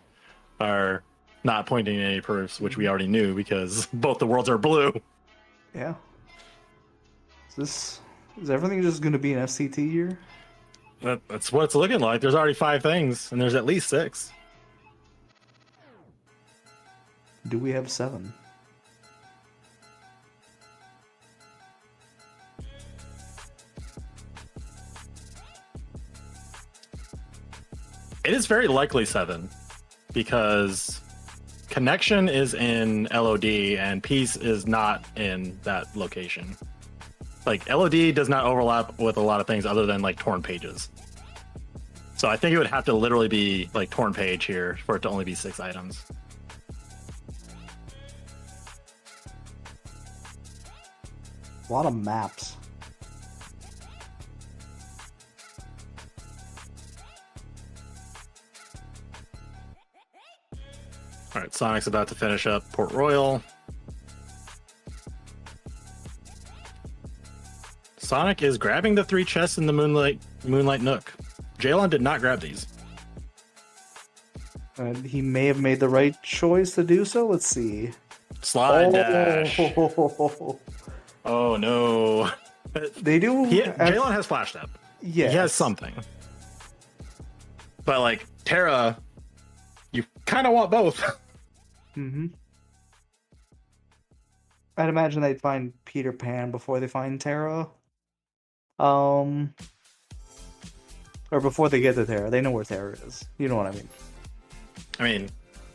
are not pointing to any proofs, which we already knew because both the worlds are blue. Yeah. Is everything just going to be an FCT year? That's what it's looking like. There's already 5 things, and there's at least 6. Do we have 7? It is very likely 7 because connection is in LOD and peace is not in that location. Like LOD does not overlap with a lot of things other than like torn pages. So I think it would have to literally be like torn page here for it to only be 6 items. A lot of maps. All right, Sonic's about to finish up Port Royal. Sonic is grabbing the 3 chests in the Moonlight Nook. Jaylawn did not grab these. And he may have made the right choice to do so. Let's see. Slide dash. Oh no. They do. Jaylawn has Flash Step. Yeah. He has something. But like Terra, you kind of want both. Mm-hmm. I'd imagine they'd find Peter Pan before they find Terra. Or before they get to Terra. They know where Terra is. You know what I mean? I mean,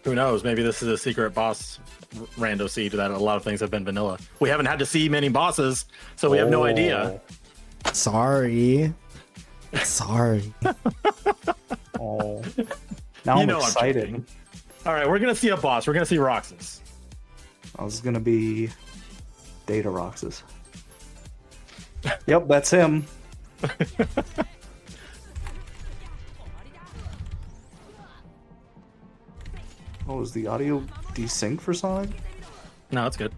who knows? Maybe this is a secret boss rando seed that a lot of things have been vanilla. We haven't had to see many bosses, so we have no idea. Sorry. Sorry. Oh. Now I'm excited. joking. All right, we're going to see a boss. We're going to see Roxas. I was gonna be Data Roxas. Yep, that's him. Oh, is the audio desync for Sonic? No, it's good.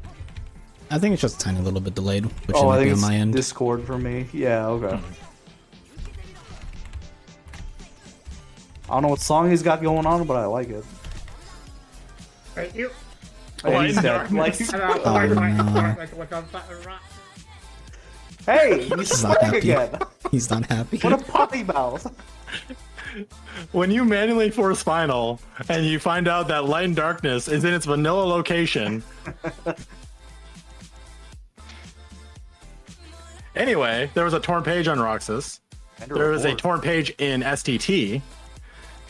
I think it's just a tiny little bit delayed, which Oh, I might think be on it's my end. Discord for me. Yeah, okay. I don't know what song he's got going on, but I like it. Right, you. And he's dead. Like, hey, he's He's not back happy. again. He's not happy. What a potty mouth. When you manually force final and you find out that light and darkness is in its vanilla location. Anyway, there was a torn page on Roxas. There was a torn page in STT.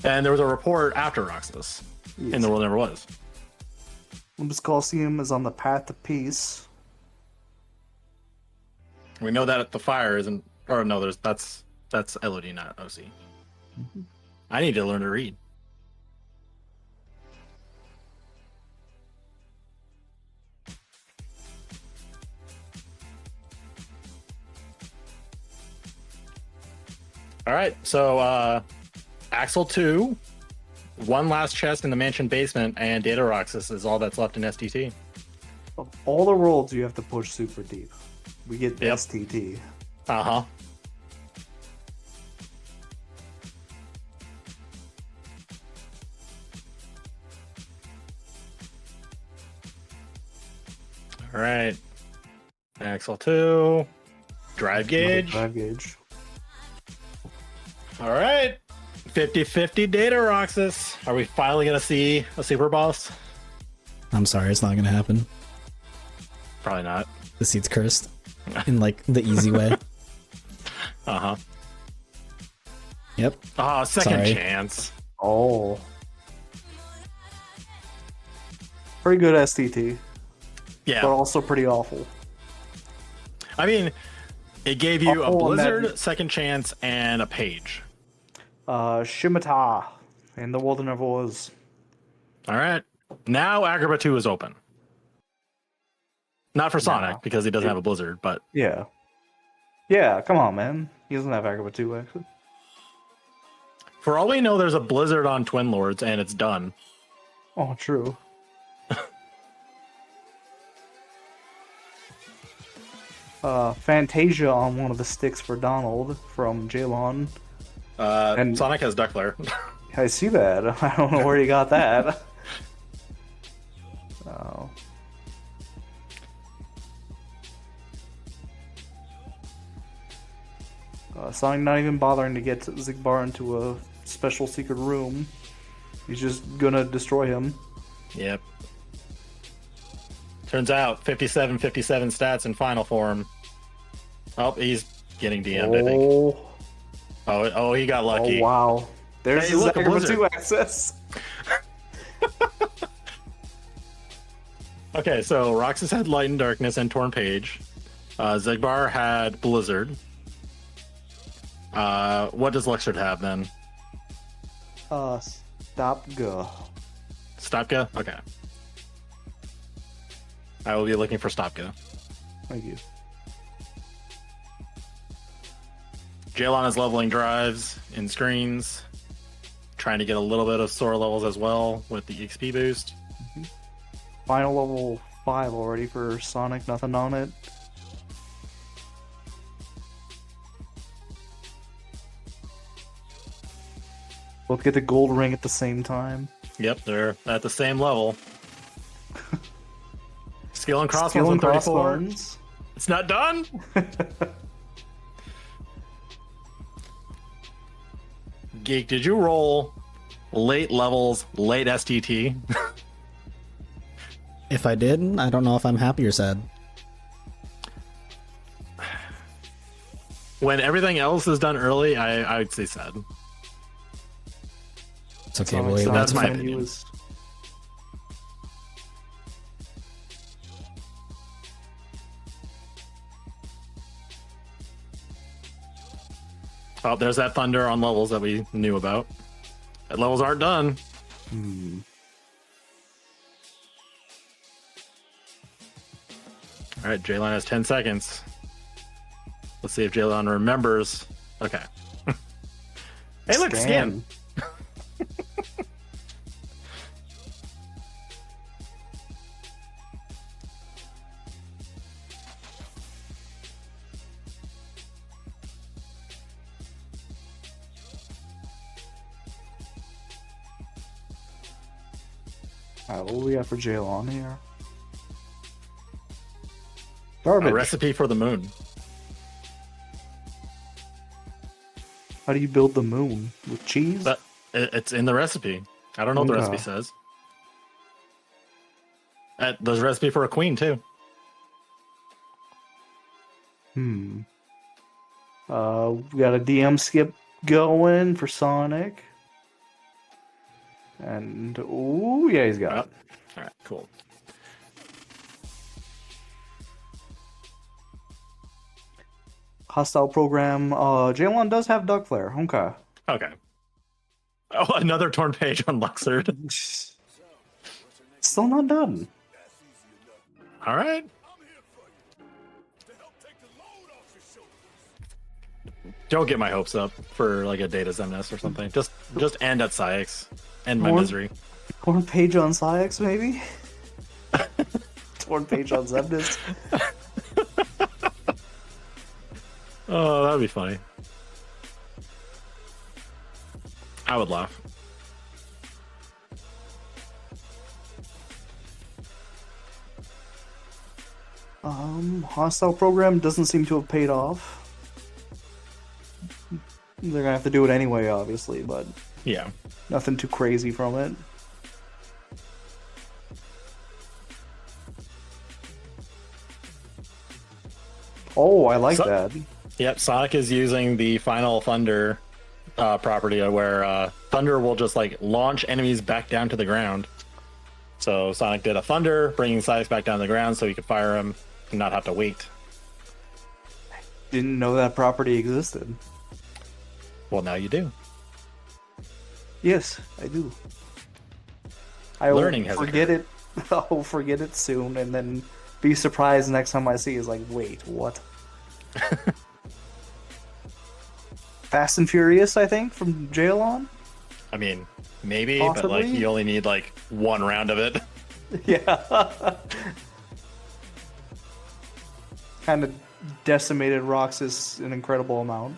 And there was a report after Roxas. Yes. And the world never was. Olympus Coliseum is on the path to peace. We know that the fire isn't, or no, that's LOD, not OC. I need to learn to read. All right, so Axel 2, one last chest in the mansion basement, and Data Roxas is all that's left in STT. Of all the worlds you have to push super deep, we get Yep. STT. Uh-huh. All right. Axel 2. Drive gauge. Drive gauge. All right. 50-50 Data Roxas. Are we finally going to see a super boss? I'm sorry, it's not gonna happen. Probably not. The seat's cursed. In like the easy way. Uh-huh. Yep. Oh, second Sorry. chance. Oh. Pretty good STT, Yeah. but also pretty awful. I mean, it gave you a Awful and blizzard, that- second chance, and a page. Shimata in the world that never was. All right. Now Agrabah 2 is open. Not for Sonic, No. because he doesn't have a blizzard, but Yeah. Yeah, come on, man. He doesn't have Agrabah 2, actually. for all we know, there's a blizzard on Twin Lords, and it's done. Oh, true. Fantasia on one of the sticks for Donald from Jaylawn. And- Sonic has Duck Flare. I see that. I don't know where you got that. Oh. Sonic not even bothering to get Zigbar into a special secret room. He's just gonna destroy him. Yep. Turns out 57 stats in final form. Oh, he's getting DM'd, I think. Oh, Oh, he got lucky. wow. There's Hey, the look, a ZakTheRobot blizzard. 2 access. Okay, so Roxas had Light and Darkness and Torn Page. Zegbar had Blizzard. What does Luxord have then? Stop go. Stopka? Okay. I will be looking for Stopka. Thank you. Jaylawn is leveling drives in screens. Trying to get a little bit of Sora levels as well with the XP boost. Final level 5 already for Sonic, nothing on it. Both get the gold ring at the same time. Yep, they're at the same level. Skill and crossbones Skill on and 34. crossbones. It's not done? Geek, did you roll late levels, late STT? If I did, I don't know if I'm happy or sad. When everything else is done early, I'd say sad. It's okay, Sonic's we'll not that's my menu opinion. is- Oh, there's that thunder on levels that we knew about. That levels aren't done. All right, Jaylawn has 10 seconds. Let's see if Jaylawn remembers. Okay. Hey, look, scan. Alright, what do we got for Jaylawn here? A Garbage. recipe for the moon. How do you build the moon? With cheese? But it's in the recipe. I don't know what the Okay. recipe says. There's a recipe for a queen, too. We got a DM skip going for Sonic. And, ooh, yeah, he's got Oh, it. all right, cool. Hostile program. Jaylawn does have Duck Flare. Okay. Okay. Oh, another torn page on Luxord. Still not done. All right. Don't get my hopes up for like a data Zemnis or something. Just end at Psyx. End my More- misery. Torn page on Syx, maybe? Torn page on Zemnis. Oh, that'd be funny. I would laugh. Hostile program doesn't seem to have paid off. They're gonna have to do it anyway, obviously, but Yeah. nothing too crazy from it. Oh, I like So- that. Yep. Sonic is using the final Thunder property where Thunder will just like launch enemies back down to the ground. So Sonic did a Thunder, bringing Psyx back down to the ground so he could fire him and not have to wait. Didn't know that property existed. Well, now you do. Yes, I do. I will Learning has forget it. I'll forget it soon, and then be surprised next time I see is like, wait, what? Fast and Furious, I think, from Jaylawn. I mean, maybe, but like Possibly? you only need like one round of it. Yeah. Kind of decimated Roxas an incredible amount.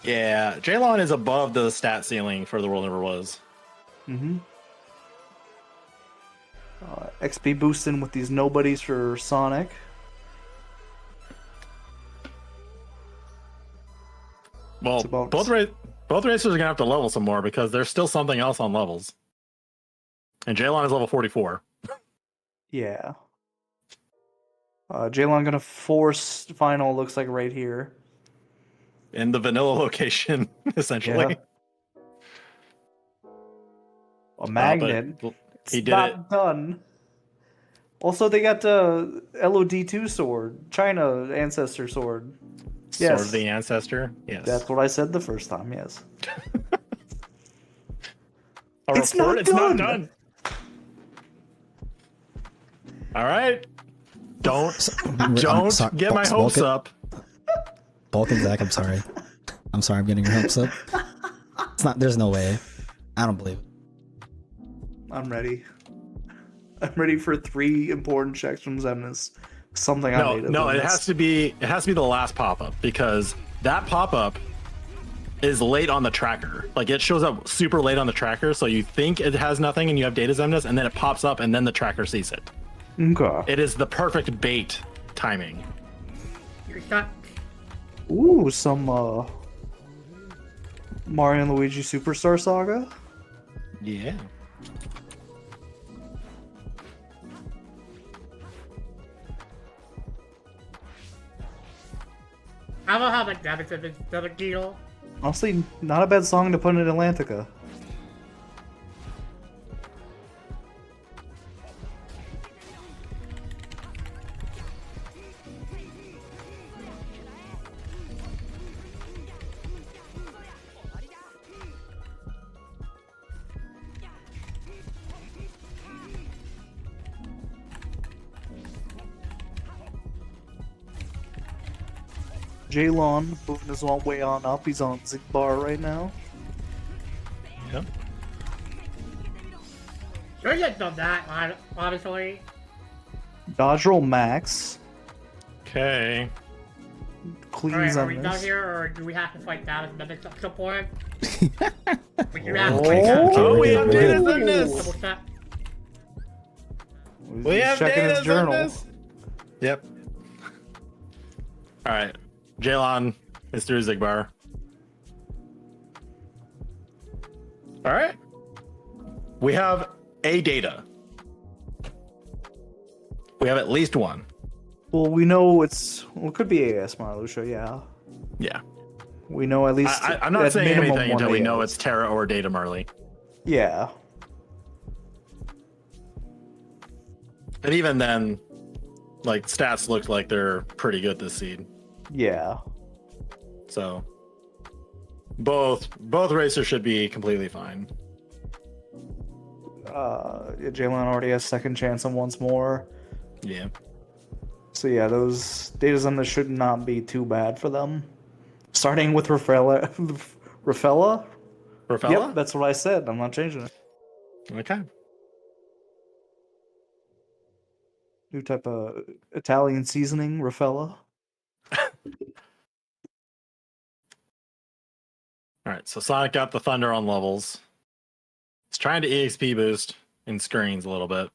Yeah, Jaylawn is above the stat ceiling for the world never was. XP boosting with these nobodies for Sonic. Well, It's about- both racers are gonna have to level some more because there's still something else on levels. And Jaylawn is level 44. Yeah. Jaylawn gonna force final, looks like right here. In the vanilla location, essentially. Yeah. A magnet. He It's did not it. done. Also, they got the LOD2 sword, China ancestor sword. Sword Yes. of the Ancestor. Yes. That's what I said the first time. Yes. It's not done. All right. Don't get my hopes up. Bulk and Zach, I'm sorry. I'm sorry I'm getting your hopes up. It's not, there's no way. I don't believe it. I'm ready. I'm ready for 3 important checks from Zemnis. Something I made. No, it has to be the last pop-up, because that pop-up is late on the tracker. Like, it shows up super late on the tracker, so you think it has nothing and you have data Zemnis, and then it pops up and then the tracker sees it. Okay. It is the perfect bait timing. You're stuck. Ooh, some Mario and Luigi Superstar Saga. Yeah. I don't have like damage if it's another deal. Honestly, not a bad song to put in Atlantica. Jaylawn moving his way on up. He's on Zigbar right now. Yep. Sure, you done that, obviously. Dodge roll max. Okay. Cleans Alright, are on we done this. here, or do we have to fight that as mimics at some point? We do have to fight that. Okay, Oh, we're we good, have we're data good. Zemnis. Double check. We He's have checking data his journal. Zemnis. Yep. All right. Jaylawn is through Zigbar. All right. We have a data. We have at least one. Well, we know it could be AS Marluxia, yeah. Yeah. We know at least. I'm not at saying minimum anything until one we know AS. it's Terra or Data Marley. Yeah. And even then, like, stats look like they're pretty good this seed. Yeah. So both racers should be completely fine. Yeah, Jaylawn already has second chance on once more. Yeah. So yeah, those data Zemnis should not be too bad for them. Starting with Rafella. Rafella? Rafella? Yep, that's what I said. I'm not changing it. Okay. New type of Italian seasoning, Rafella. All right, so Sonic got the Thunder on levels. He's trying to EXP boost in screens a little bit.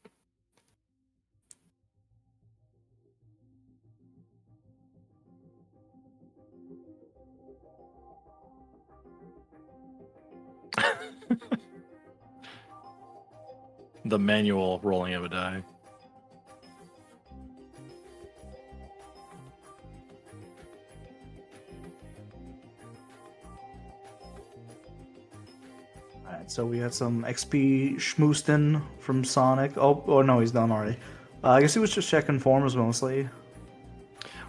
The manual rolling of a die. Alright, so we had some XP schmoostin from Sonic. Oh no, he's done already. I guess he was just checking forms mostly.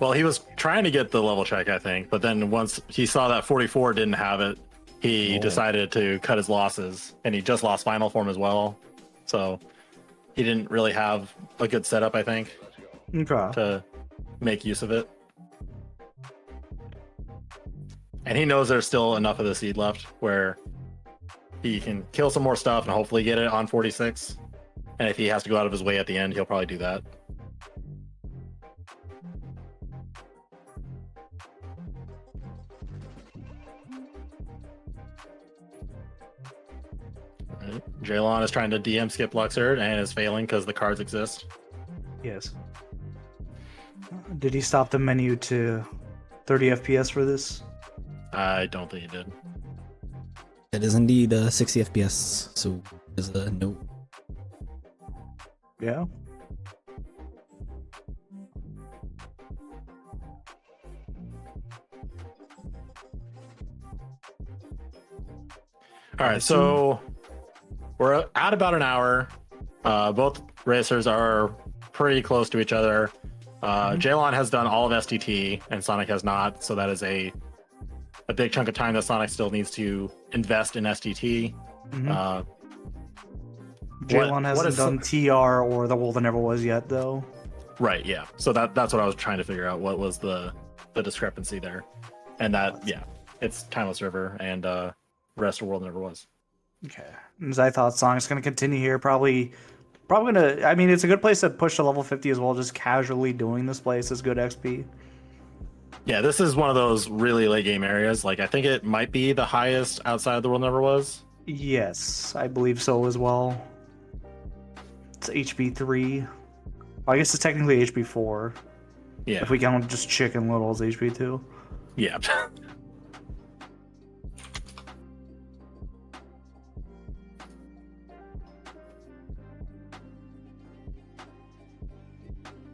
Well, he was trying to get the level check, I think, but then once he saw that 44 didn't have it, he decided to cut his losses, and he just lost final form as well. So he didn't really have a good setup, I think, Okay. to make use of it. And he knows there's still enough of the seed left where he can kill some more stuff and hopefully get it on 46. And if he has to go out of his way at the end, he'll probably do that. Right. Jaylawn is trying to DM skip Luxord and is failing because the cards exist. Yes. Did he stop the menu to 30 FPS for this? I don't think he did. It is indeed 60 FPS, so there's a note. Yeah. All right, so we're at about an hour. Both racers are pretty close to each other. Jaylawn has done all of STT and Sonic has not, so that is a big chunk of time that Sonic still needs to invest in STT. Jaylawn hasn't done TR or The World That Never Was yet, though. Right, yeah. So that's what I was trying to figure out. What was the discrepancy there? And that, yeah, it's Timeless River and Rest of World Never Was. Okay. As I thought, Sonic's going to continue here. Probably going to... I mean, it's a good place to push to level 50 as well. Just casually doing this place is good XP. Yeah, this is one of those really late game areas. Like, I think it might be the highest outside of The World Never Was. Yes, I believe so as well. It's HP 3. Well, I guess it's technically HP 4. Yeah. If we count just Chicken Little as HP 2. Yeah.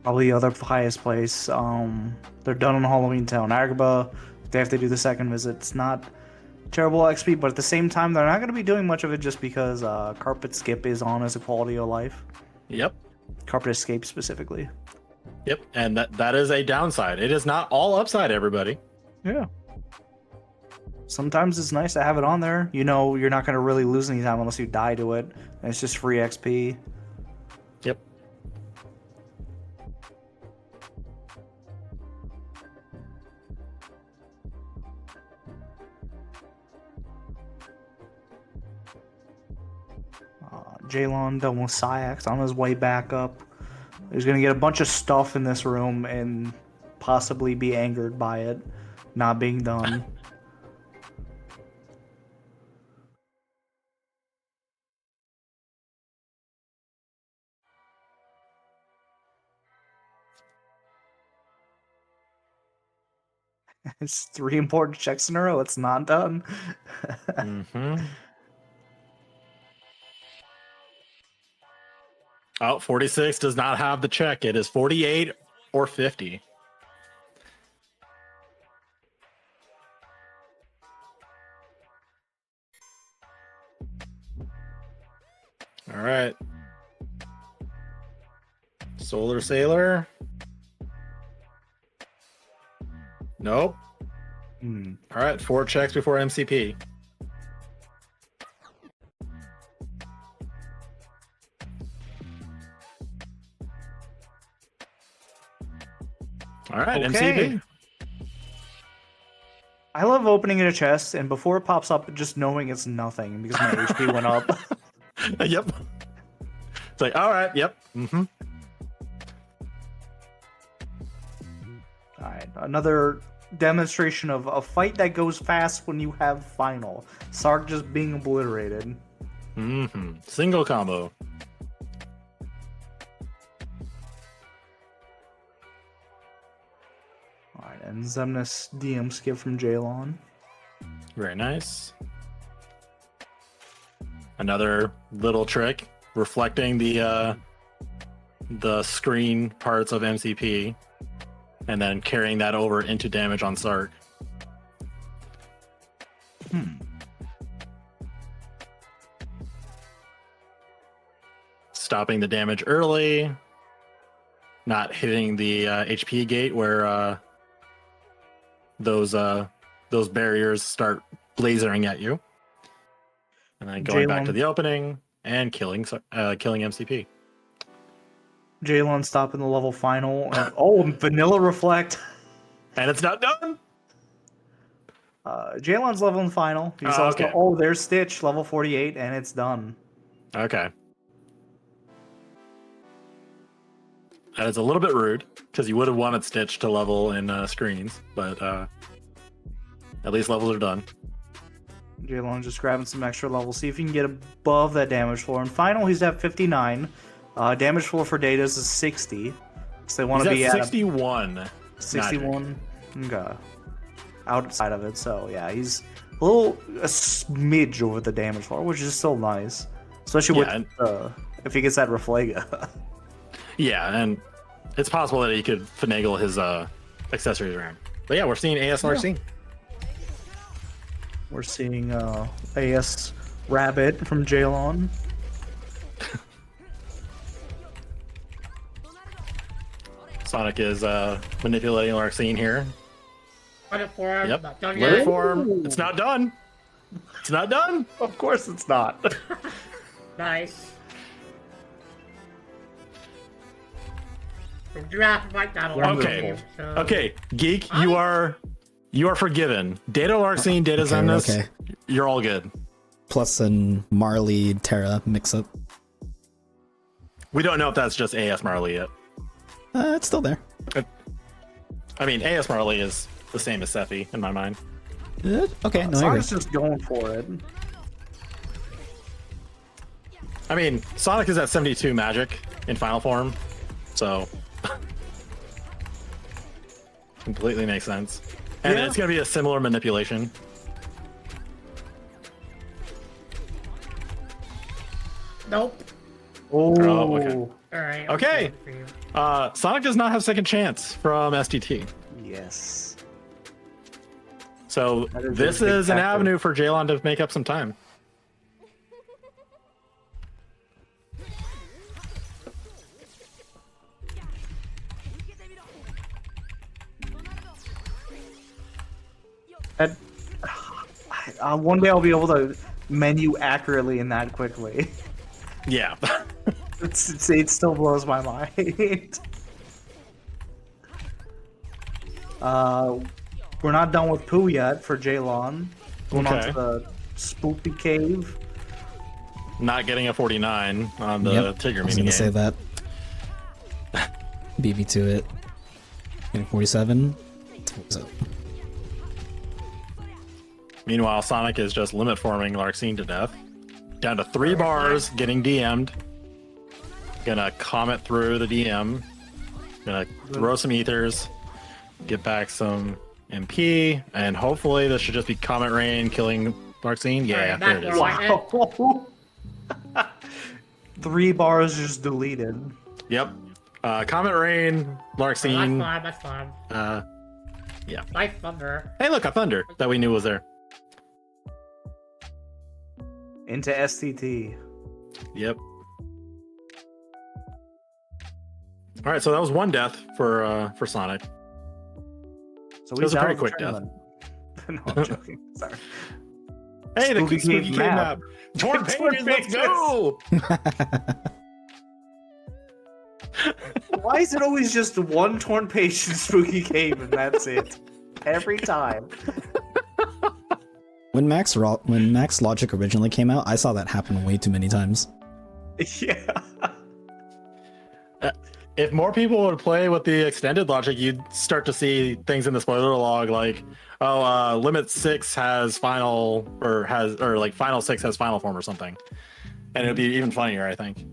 Probably the other highest place. They're done in Halloween Town. Agrabah, they have to do the second visit. It's not terrible XP, but at the same time, they're not going to be doing much of it just because Carpet Skip is on as a quality of life. Yep. Carpet Escape specifically. Yep. And that is a downside. It is not all upside, everybody. Yeah. Sometimes it's nice to have it on there. You know, you're not going to really lose any time unless you die to it. And it's just free XP. Yep. Jaylawn done with Syax on his way back up. He's going to get a bunch of stuff in this room and possibly be angered by it not being done. It's 3 important checks in a row. It's not done. Mm-hmm. Oh, 46 does not have the check. It is 48 or 50. All right. Solar Sailor. Nope. All right, 4 checks before MCP. All right, Okay. MCP. I love opening a chest and before it pops up, just knowing it's nothing because my HP went up. Yep. It's like, all right, yep. Mm-hmm. All right, another demonstration of a fight that goes fast when you have final. Sark just being obliterated. Mm-hmm. Single combo. All right, and Zemnis DM skip from Jaylawn. Very nice. Another little trick, reflecting the screen parts of MCP, and then carrying that over into damage on Sark. Stopping the damage early, not hitting the HP gate where those barriers start lasering at you, and then going back to the opening and killing MCP. Jaylawn stopping the level final. And, Vanilla Reflect. And it's not done. Jaylawn's level in final. He's also, okay. There's Stitch, level 48, and it's done. Okay. That is a little bit rude, because you would have wanted Stitch to level in screens, but at least levels are done. Jaylawn just grabbing some extra levels. See if he can get above that damage floor. In final, he's at 59. Damage floor for Datas is 60. So they want to be at 61. 61. Okay. Outside of it, so yeah, he's a smidge over the damage floor, which is still nice. Especially with if he gets that Reflega. Yeah, and it's possible that he could finagle his accessories around. But yeah, we're seeing ASRC. We're seeing AS Rabbit from Jaylawn. Sonic is manipulating Larxene here. Limit form. Yep. Not done Limit yet. form. It's not done. It's not done. Of course it's not. Nice. We do have to fight that one. Okay. Okay, Geek, you are forgiven. Data Larxene, Data Okay, Zemnis, okay. you're all good. Plus an Marley Terra mix up. We don't know if that's just AS Marley yet. It's still there. I mean, AS Marley is the same as Sephi in my mind. Okay, no, I agree. Sonic's just going for it. I mean, Sonic is at 72 magic in final form, so completely makes sense. And Yeah. it's going to be a similar manipulation. Nope. Oh, okay. Alright. Okay. For you. Sonic does not have second chance from STT. Yes. So That is a this big is an factor. avenue for Jaylawn to make up some time. That, one day I'll be able to menu accurately and that quickly. Yeah. It still blows my mind. We're not done with Pooh yet for Jaylawn. Going on Okay. to the Spoopy Cave. Not getting a 49 on the Yep, Tigger I was gonna say minigame. that. Beat me to it. Getting 47. So, Meanwhile, Sonic is just limit forming Larxene to death. Down to 3 bars, getting DM'd. Gonna comet through the DM. Gonna throw some ethers. Get back some MP. And hopefully this should just be Comet Rain killing Larxene. Yeah, Alright, there it back is. door. Wow. 3 bars just deleted. Yep. Comet Rain, That's Larxene. fine, that's fine. Yeah. Nice thunder. Hey, look, a Thunder that we knew was there. Into STT. Yep. All right, so that was 1 death for Sonic. So It was a out pretty of the quick tournament. No, I'm joking. Sorry. Hey, the Spooky Spooky Cave Cave map. map. Torn Torn pages, let's pages. go! Why is it always just one torn page in Spooky Cave and that's it? Every time. when Max Logic originally came out, I saw that happen way too many times. Yeah. If more people would play with the extended logic, you'd start to see things in the spoiler log like, oh, limit 6 has final, or like final 6 has final form or something. And it'd be even funnier, I think.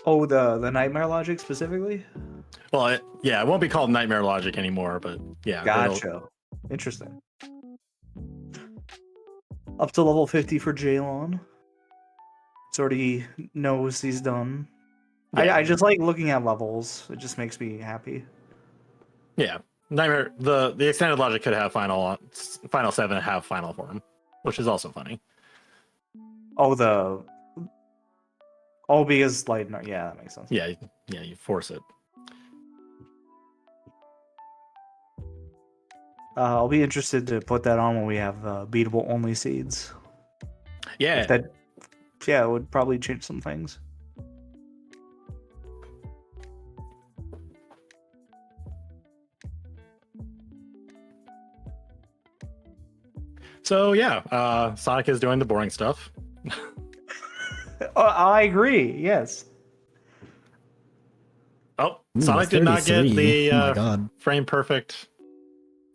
Oh, the nightmare logic specifically? Well, it won't be called Nightmare Logic anymore, but yeah. Gotcha. Interesting. Up to level 50 for Jaylawn. It's already knows he's done. Yeah. I just like looking at levels. It just makes me happy. Yeah. Nightmare, the extended logic could have final 7 have final form, which is also funny. Oh, because like, no, yeah, that makes sense. Yeah, you force it. I'll be interested to put that on when we have beatable only seeds. Yeah. That, yeah, it would probably change some things. So yeah, Sonic is doing the boring stuff. I agree. Yes. Oh, Ooh, Sonic did not get 33. the Oh my god. frame perfect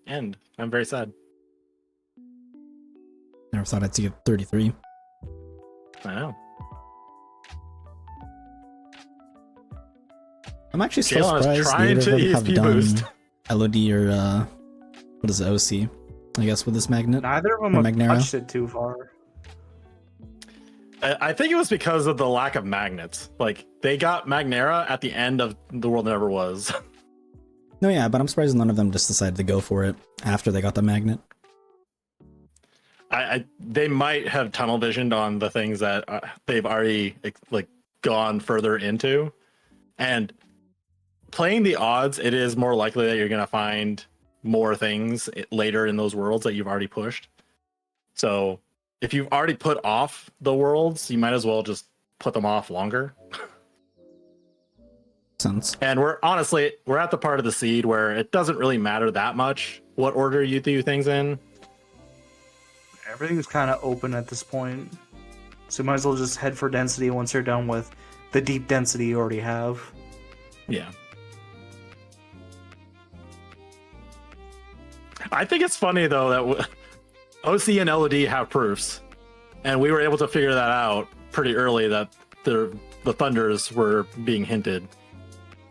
end. I'm very sad. Never thought I'd see a 33. I know. I'm actually so Jaylawn is surprised trying neither to of them have ESP done boost. LOD or what is it, OC? I guess with this magnet. Neither of them Or have Magnera. touched it too far. I think it was because of the lack of magnets. Like they got Magnera at the end of The World Never Was. No, yeah, but I'm surprised none of them just decided to go for it after they got the magnet. They might have tunnel visioned on the things that they've already like gone further into. And playing the odds, it is more likely that you're going to find more things later in those worlds that you've already pushed. So if you've already put off the worlds, you might as well just put them off longer. Sense. And we're at the part of the seed where it doesn't really matter that much what order you do things in. Everything's kind of open at this point. So you might as well just head for density once you're done with the deep density you already have. Yeah. I think it's funny, though, that OC and LOD have proofs. And we were able to figure that out pretty early, that the Thunders were being hinted.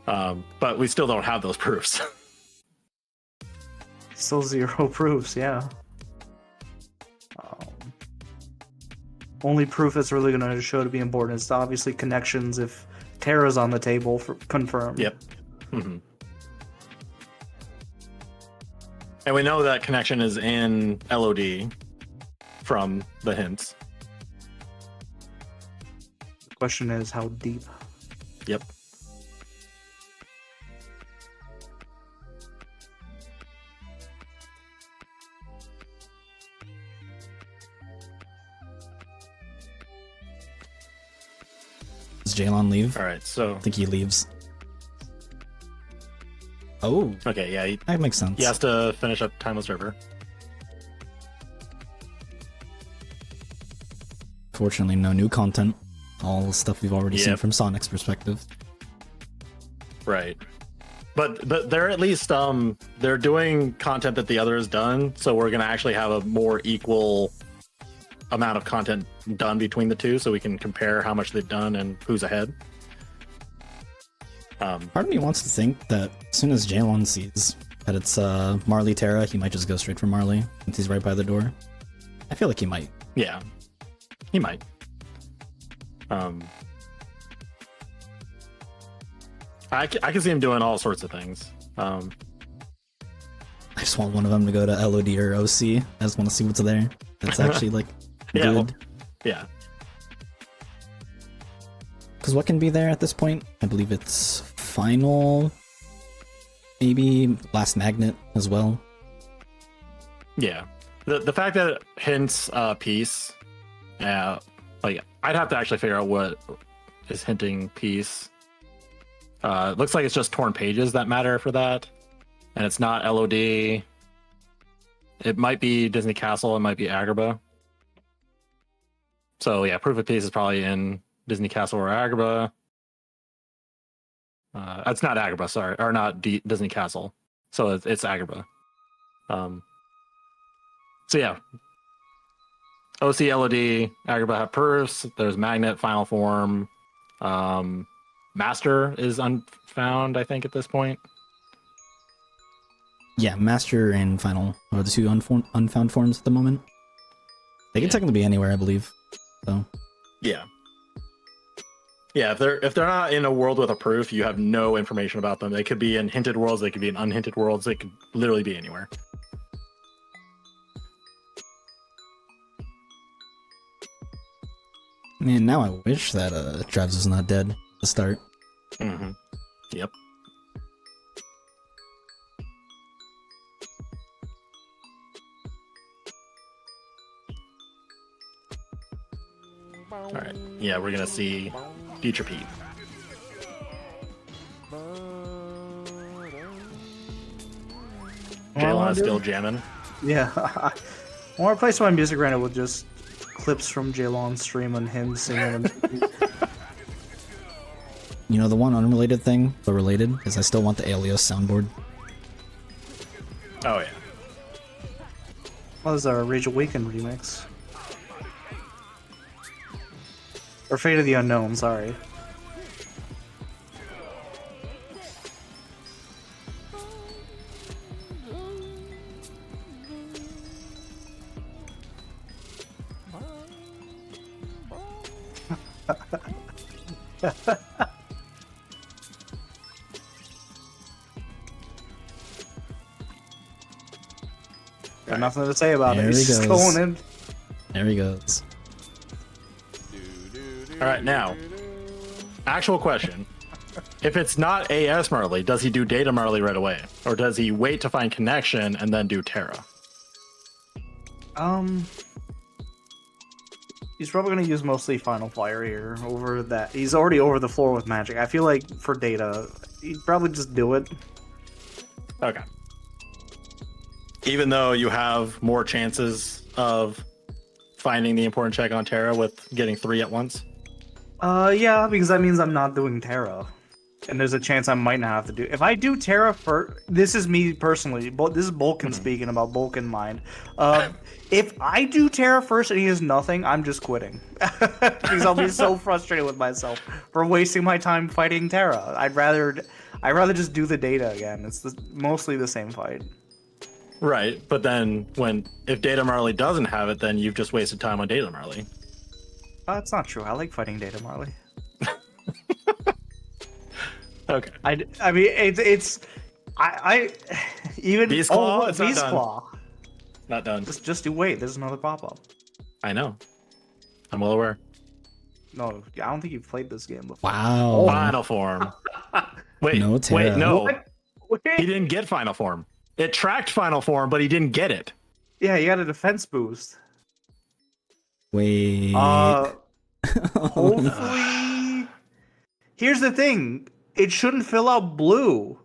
But we still don't have those proofs. Still 0 proofs, yeah. Only proof that's really going to show to be important is obviously connections if Terra's on the table for confirmed. Yep. Mm-hmm. And we know that connection is in LOD from the hints. The question is how deep. Yep. Does Jaylawn leave? All right, so I think he leaves. Oh, okay, yeah, that makes sense. he has to finish up Timeless River. Fortunately, no new content. All the stuff we've already seen Yep. from Sonic's perspective. Right. But they're at least they're doing content that the other has done, so we're gonna actually have a more equal amount of content done between the two, so we can compare how much they've done and who's ahead. Part of me wants to think that as soon as Jaylawn sees that it's Marley Terra, he might just go straight for Marley since he's right by the door. I feel like he might. Yeah, he might. I can see him doing all sorts of things. I just want one of them to go to LOD or OC. I just want to see what's there. That's actually like Yeah, well, good. yeah. Because what can be there at this point? I believe it's Final, maybe Last Magnet as well. Yeah. The fact that it hints peace, like I'd have to actually figure out what is hinting peace. It looks like it's just torn pages that matter for that, and it's not LOD. It might be Disney Castle. It might be Agrabah. So yeah, proof of peace is probably in Disney Castle or Agrabah. It's not Agrabah, sorry, or not Disney Castle. So it's Agrabah. So yeah, OC, LOD, Agrabah have proofs. There's Magnet, Final Form. Master is unfound, I think, at this point. Yeah, Master and Final are the two unfound forms at the moment. They can technically be anywhere, I believe. So yeah, if they're not in a world with a proof, you have no information about them. They could be in hinted worlds. They could be in unhinted worlds. They could literally be anywhere. man, now I wish that Travis was not dead at the start. Mm-hmm. Yep. All right. Yeah, we're gonna see Future Pete. Jaylawn is still jamming. Yeah. I want to replace my music right now with just clips from Jaylawn's stream and him singing. You know, the one unrelated thing, but related, is I still want the Alios soundboard. Oh yeah. Well, this is our Rage Awakened remix. Or Fate of the Unknown, sorry. Got nothing to say about There it. He's he just goes. going in. There he goes. All right, now, actual question: If it's not AS Marley, does he do data Marley right away? Or does he wait to find connection and then do Terra? He's probably gonna use mostly Final Fire here over that. He's already over the floor with magic. I feel like for data, he'd probably just do it. Okay. Even though you have more chances of finding the important check on Terra with getting 3 at once? Yeah, because that means I'm not doing Terra. And there's a chance I might not have to do. If I do Terra first, this is me personally. This is Bulkin speaking about Bulkin mind. If I do Terra first and he has nothing, I'm just quitting because I'll be so frustrated with myself for wasting my time fighting Terra. I'd rather just do the data again. It's mostly the same fight. Right, but then if Data Marley doesn't have it, then you've just wasted time on Data Marley. That's not true. I like fighting Data Marley. Okay. I mean it's even Beast Claw? It's not Beast done. Claw. Not done. Just you wait. There's another pop up. I know. I'm well aware. No, I don't think you've played this game before. Wow. Final form. Wait, No Terra. wait, no. What? He didn't get final form. It tracked final form, but he didn't get it. Yeah, you got a defense boost. Wait. Hopefully. Here's the thing. It shouldn't fill out blue.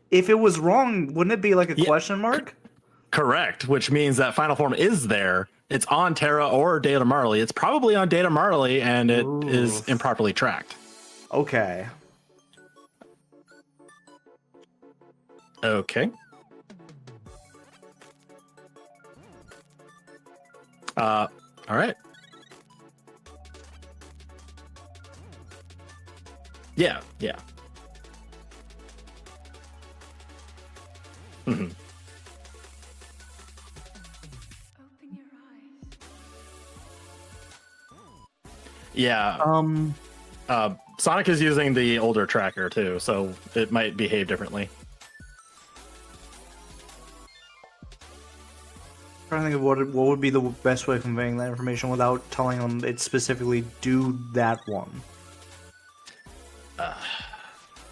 If it was wrong, wouldn't it be like a question mark? Correct, which means that final form is there. It's on Terra or Data Marley. It's probably on Data Marley, and it is improperly tracked. Okay. Okay. All right. Yeah. Mm-hmm. Yeah. Sonic is using the older tracker too, so it might behave differently. Trying to think of what would be the best way of conveying that information without telling them it specifically do that one.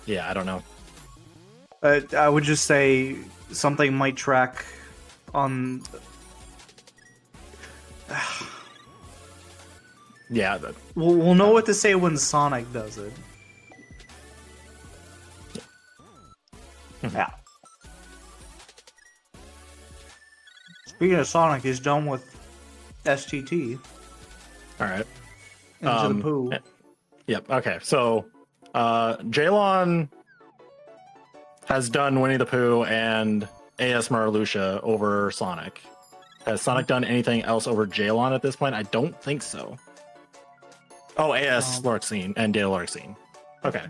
Yeah, I don't know. I would just say something might track on. Yeah. We'll know what to say when Sonic does it. Yeah. Speaking of Sonic, he's done with STT. All right. Into the poo. Yep. Okay. So, Jaylawn has done Winnie the Pooh and AS Marluxia over Sonic. Has Sonic done anything else over Jaylawn at this point? I don't think so. Oh, AS Larxene and Data Larxene. Okay.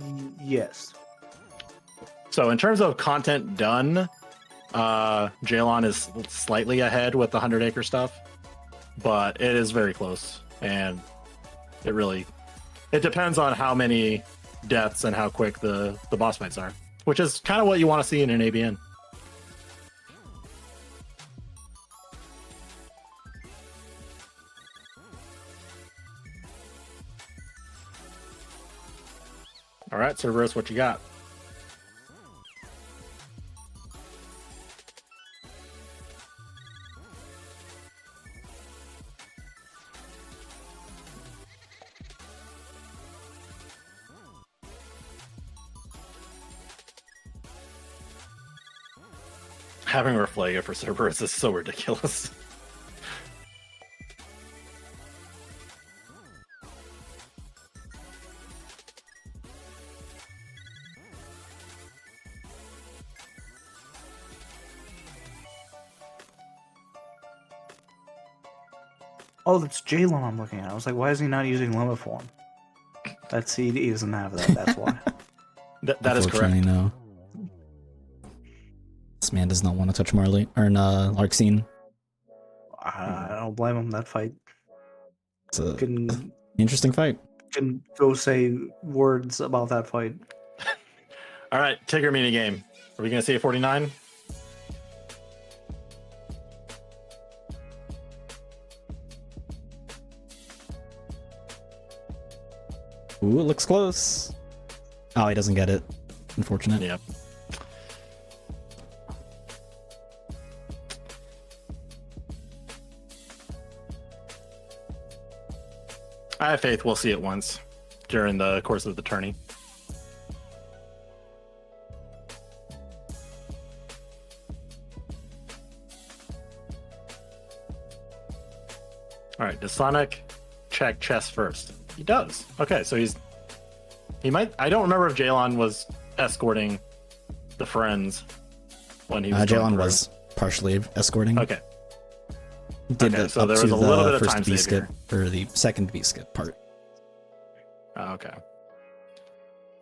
Yes. So in terms of content done, Jaylawn is slightly ahead with the 100 acre stuff, but it is very close, and it depends on how many deaths and how quick the boss fights are, which is kind of what you want to see in an ABN. All right, Cerberus, what you got? Having Reflega for Cerberus is so ridiculous. Oh, that's Jaylawn I'm looking at. I was like, why is he not using limit form? That's he doesn't have that. That's why. That is correct. No. This man does not want to touch Marley or Larxene. I don't blame him. That fight It's a can interesting fight. go say words about that fight. All right, Tigger mini game. Are we gonna see a 49? Ooh, it looks close. Oh, he doesn't get it. Unfortunate. Yep. I have faith we'll see it once during the course of the tourney. All right, does Sonic check chess first? He does. Okay, so he might. I don't remember if Jaylawn was escorting the friends when he was. Jaylawn was partially escorting. Okay. Did Okay, the, so up there to was a the little bit of first time V savior. skip or the second V skip part. Oh, okay.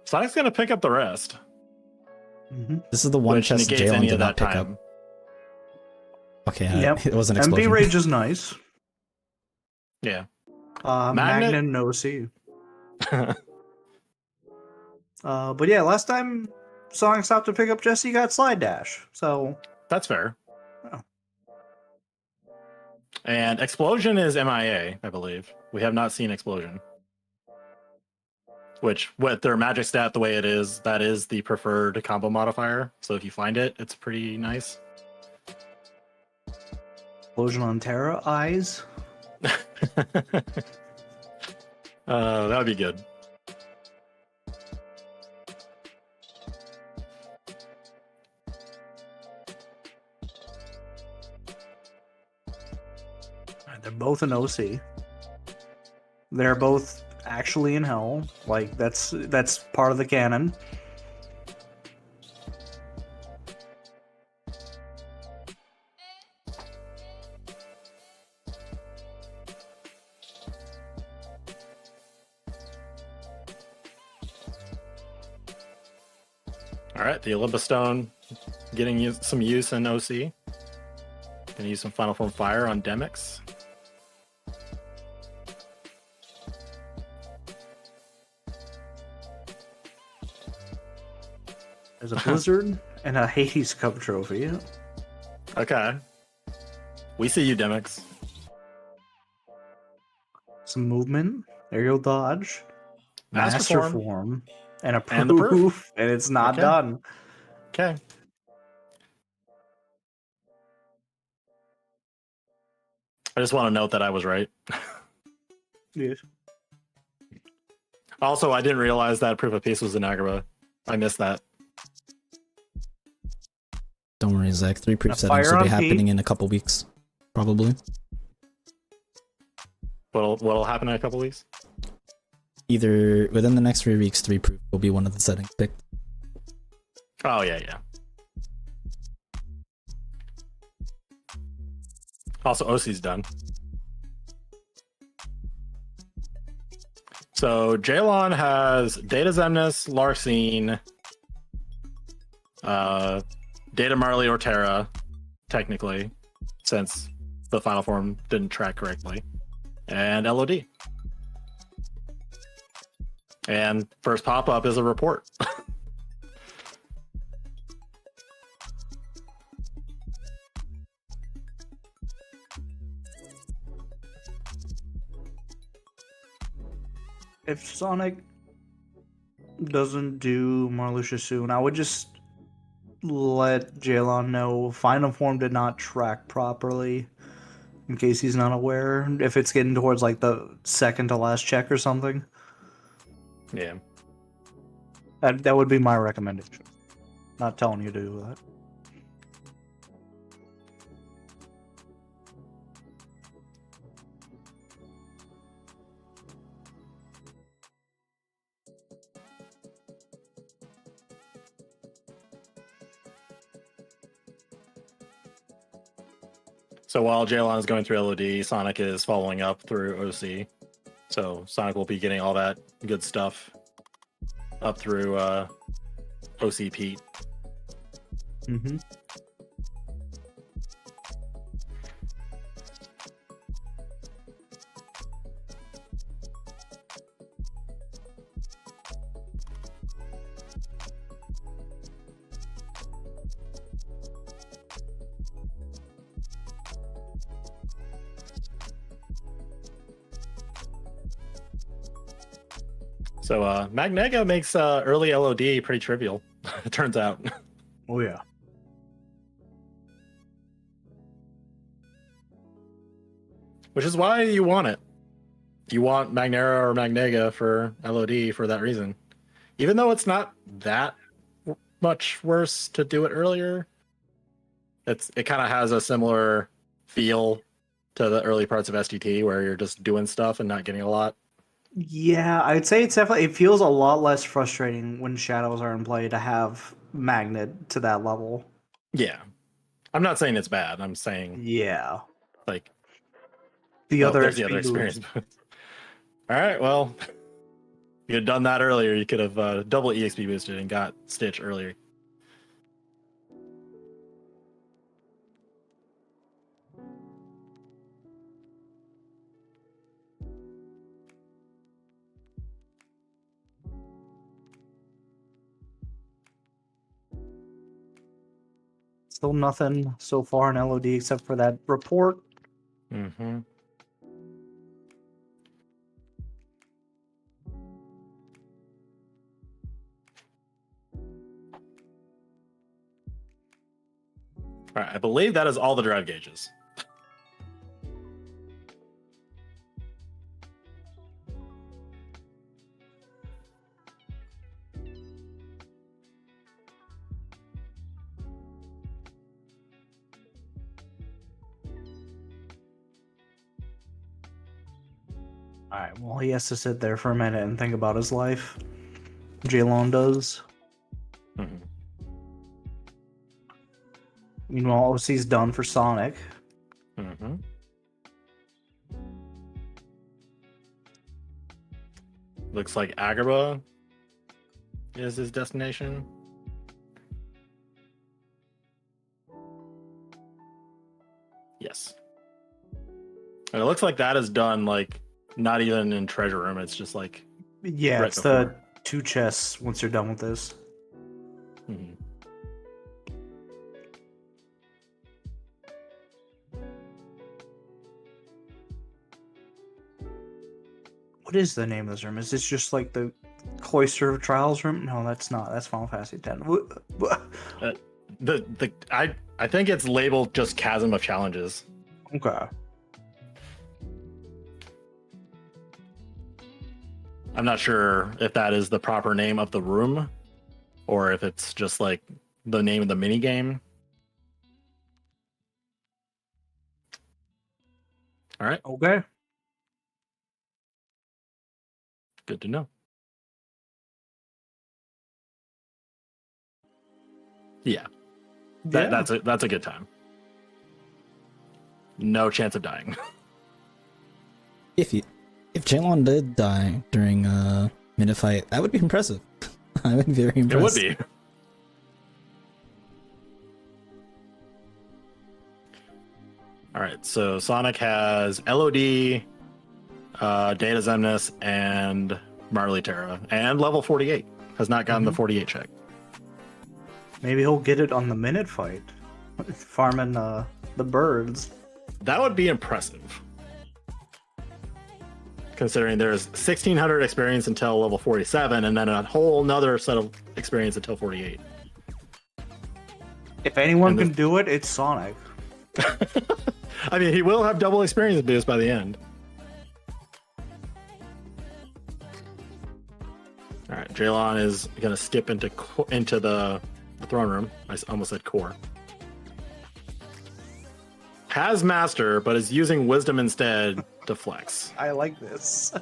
Sonic's gonna pick up the rest, This is the one which chest negates Jaylawn any did of not that pick time. up. Okay, Yep. it was an MP explosion. Rage is nice. Yeah. Magnet and OC. But yeah, last time Sonic stopped to pick up Jesse got Slide Dash. So That's fair. Oh. And Explosion is MIA, I believe. We have not seen Explosion. Which, with their magic stat the way it is, that is the preferred combo modifier. So if you find it, it's pretty nice. Explosion on Terra Eyes. That would be good. They're both in OC. They're both actually in hell. Like that's part of the canon. All right, the Olympus Stone getting some use in OC. Gonna use some Final Form Fire on Demix. There's a Blizzard and a Hades Cup trophy. Okay. We see you, Demix. Some movement, aerial dodge, Master master form. form, and a And the proof. proof, and it's not Okay. done. Okay. I just want to note that I was right. Yes. Also, I didn't realize that Proof of Peace was in Agrabah. I missed that. Don't worry, Zach. 3 proof A settings fire will be on happening Pete. in a couple weeks, probably. What'll happen in a couple weeks? Either within the next 3 weeks, 3 proof will be one of the settings picked. Oh yeah. Also, OC's done. So Jaylawn has Data Zemnis, Larcene, Data Marley or Terra, technically, since the final form didn't track correctly, and LOD. And first pop-up is a report. If Sonic doesn't do Marluxia soon, I would just let Jaylawn know Final Form did not track properly, in case he's not aware. If it's getting towards like the second to last check or something, Yeah. that would be my recommendation. Not telling you to do that. So while Jaylawn is going through LOD, Sonic is following up through OC. So Sonic will be getting all that good stuff up through OC Pete. Mm-hmm. So Magnega makes early LOD pretty trivial, it turns out. Oh yeah. Which is why you want it. You want Magnera or Magnega for LOD for that reason. Even though it's not that much worse to do it earlier, it kind of has a similar feel to the early parts of STT where you're just doing stuff and not getting a lot. Yeah, I'd say it feels a lot less frustrating when shadows are in play to have magnet to that level. Yeah. I'm not saying it's bad. I'm saying Yeah. like The other there's the XP other boost. experience. All right, well, you had done that earlier. You could have double EXP boosted and got Stitch earlier. Still nothing so far in LOD except for that report. Mm-hmm. All right, I believe that is all the drive gauges. Alright, well, he has to sit there for a minute and think about his life. Jaylawn does. Mm-hmm. Meanwhile, OC's done for Sonic. Mm-hmm. Looks like Agrabah is his destination. Yes. And it looks like that is done, like, not even in Treasure Room. It's just like... Yeah, Right it's before. the 2 chests once you're done with this. Mhm. What is the name of this room? Is this just like the Cloister of Trials room? No, that's not. That's Final Fantasy X. I think it's labeled just Chasm of Challenges. Okay. I'm not sure if that is the proper name of the room or if it's just like the name of the mini game. All right, Okay. good to know. Yeah, that's a good time. No chance of dying. If Jaylawn did die during a minute fight, that would be impressive. I would be very It would impressed. be. All right, so Sonic has LOD, Data Zemnis, and Marley Terra, and level 48. Has not gotten the 48 check. Maybe he'll get it on the minute fight. Farming the birds. That would be impressive. Considering there's 1600 experience until level 47, and then a whole nother set of experience until 48. If anyone And can do it, it's Sonic. I mean, he will have double experience boost by the end. All right, Jaylawn is gonna skip into the throne room. I almost said core. Has master, but is using wisdom instead to flex, I like this.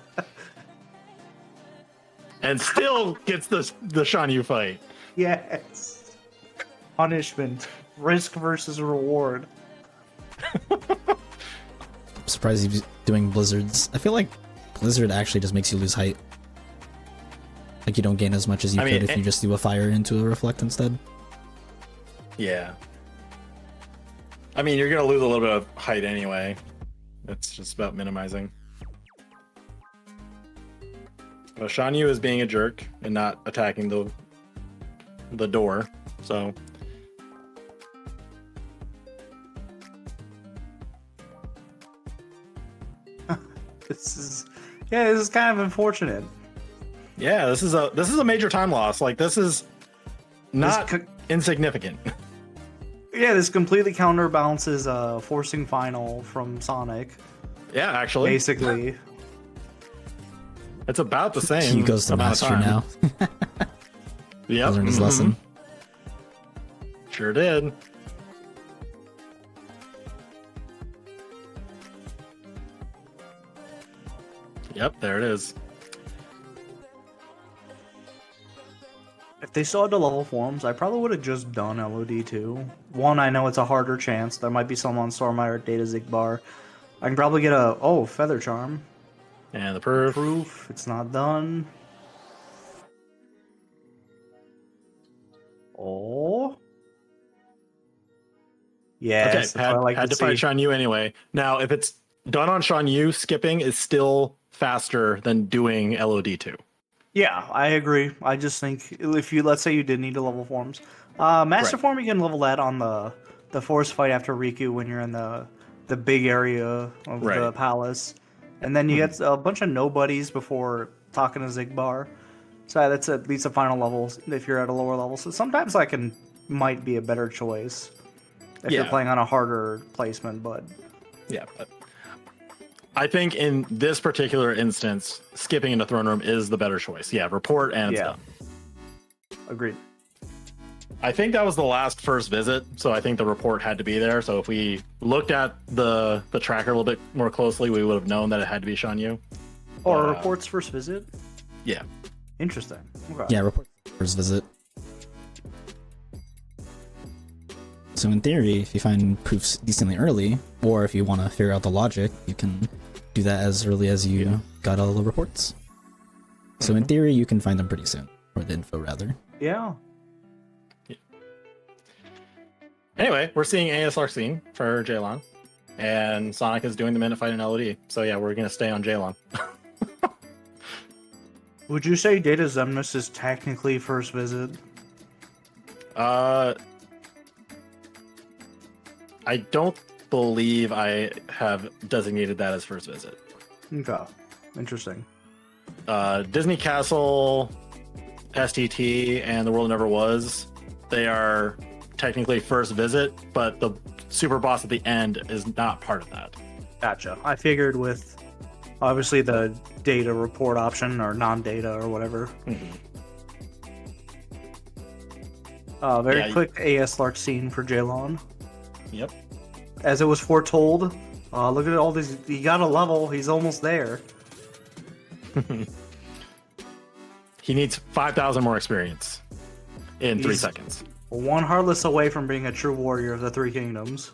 and still gets the Shan Yu fight. Yes. Punishment. Risk versus reward. I'm surprised he's doing blizzards. I feel like blizzard actually just makes you lose height. Like you don't gain as much as you could if you just do a fire into a reflect instead. Yeah. I mean, you're gonna lose a little bit of height anyway. It's just about minimizing. Well, Shan Yu is being a jerk and not attacking the door, so. This is kind of unfortunate. Yeah, this is a major time loss. Like this is not insignificant. Yeah, this completely counterbalances forcing final from Sonic. Yeah, actually, Basically. it's about the same. He goes to amount of master time. now. Yep, Learned his lesson. Sure did. Yep, there it is. If they still had the level forms, I probably would have just done LOD2. One, I know it's a harder chance. There might be some on Stormire, Data Zigbar. I can probably get a Feather Charm. And the proof. Proof, it's not done. Oh. Yes, Okay, that's what I like had to see. fight Shan Yu anyway. Now, if it's done on Shan Yu, skipping is still faster than doing LOD2. Yeah, I agree. I just think if you, let's say you did need to level forms, Master Right. Form, you can level that on the force fight after Riku when you're in the big area of the Right. palace, and then you get a bunch of nobodies before talking to Zigbar. So that's at least a final level if you're at a lower level. So sometimes might be a better choice if you're Yeah. playing on a harder placement, but Yeah, but I think in this particular instance, skipping into Throne Room is the better choice. Yeah, report and it's Yeah. done. agreed. I think that was the last first visit, so I think the report had to be there. So if we looked at the tracker a little bit more closely, we would have known that it had to be Shan Yu. Or report's first visit. Yeah. Interesting. Okay. Yeah, report first visit. So in theory, if you find proofs decently early, or if you want to figure out the logic, you can do that as early as you got all the reports. So in theory, you can find them pretty soon, or the info rather. Yeah. Anyway, we're seeing ASR scene for Jaylawn, and Sonic is doing the minute fight in LOD. So yeah, we're gonna stay on Jaylawn. Would you say Data Zemnis is technically first visit? I don't believe I have designated that as first visit. Okay. Interesting. Disney Castle, STT, and The World Never Was, they are technically first visit, but the super boss at the end is not part of that. Gotcha. I figured with obviously the data report option or non-data or whatever. Very Yeah, quick AS Lark scene for Jaylawn. Yep. As it was foretold, look at all these. He got a level. He's almost there. He needs 5,000 more experience in 3 He's- seconds. One Heartless away from being a true warrior of the Three Kingdoms.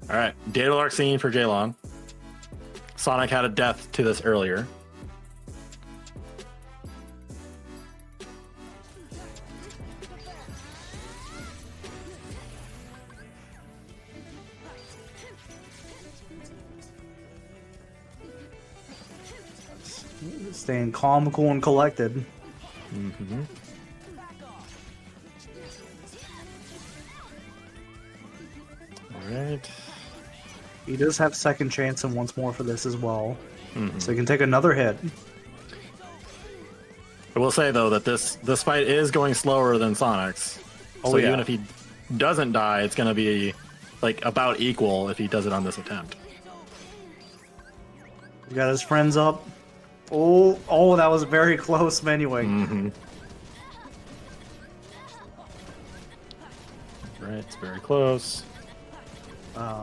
All right, Data Lark scene for Jaylawn. Sonic had a death to this earlier. Staying calm, cool, and collected. All right. He does have second chance and once more for this as well. So he can take another hit. I will say though that this fight is going slower than Sonic's. Oh, So yeah. even if he doesn't die, it's going to be like about equal if he does it on this attempt. He got his friends up. Oh, that was very close, Manuwing. Right, it's very close.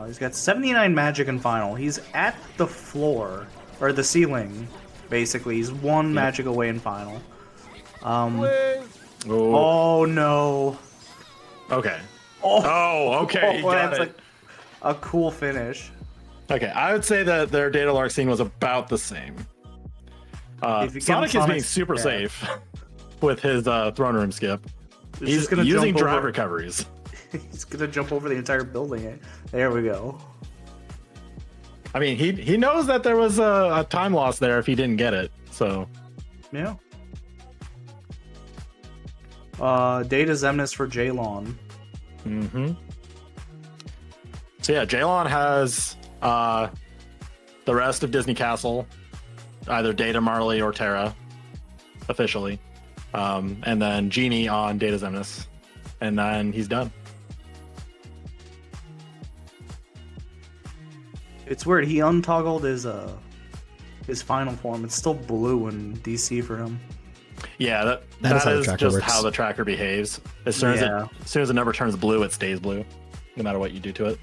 He's got 79 magic in final. He's at the floor, or the ceiling, basically. He's one magic away in final. Oh, Oh, no. okay. Oh, Okay, got that's it. a cool finish. Okay, I would say that their Data Lark scene was about the same. If you count Sonic is being Sonic's- super yeah. safe with his throne room skip. He's He's just gonna using jump drive over- recoveries. He's gonna jump over the entire building. There we go. I mean, he knows that there was a time loss there if he didn't get it. So Yeah. Data Zemnis for Jaylawn. So yeah, Jaylawn has the rest of Disney Castle, either Data, Marley, or Terra, officially. And then Genie on Data Xemnas. And then he's done. It's weird. He untoggled his final form. It's still blue in DC for him. Yeah, That is how the is tracker just works. how the tracker behaves. As soon as the number turns blue, it stays blue, no matter what you do to it.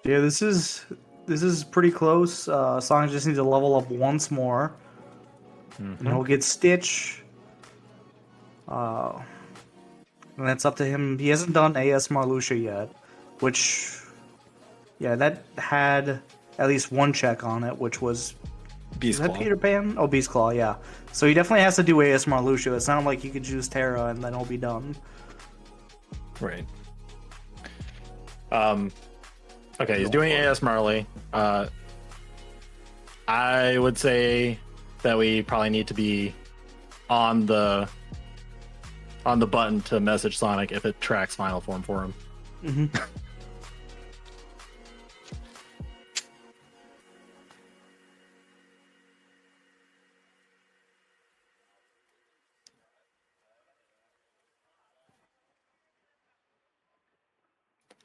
Yeah, this is pretty close. Sonic just needs to level up once more, and he'll get Stitch. And that's up to him. He hasn't done AS Marluxia yet, which, yeah, that had at least one check on it, which was Beast is that Claw. Peter Pan? Oh, Beast Claw, yeah. So he definitely has to do AS Marluxia. It's not like he could choose Terra and then he'll be done. Right. Okay, he's doing AS Marley. I would say that we probably need to be on the button to message Sonic if it tracks final form for him. Mm-hmm.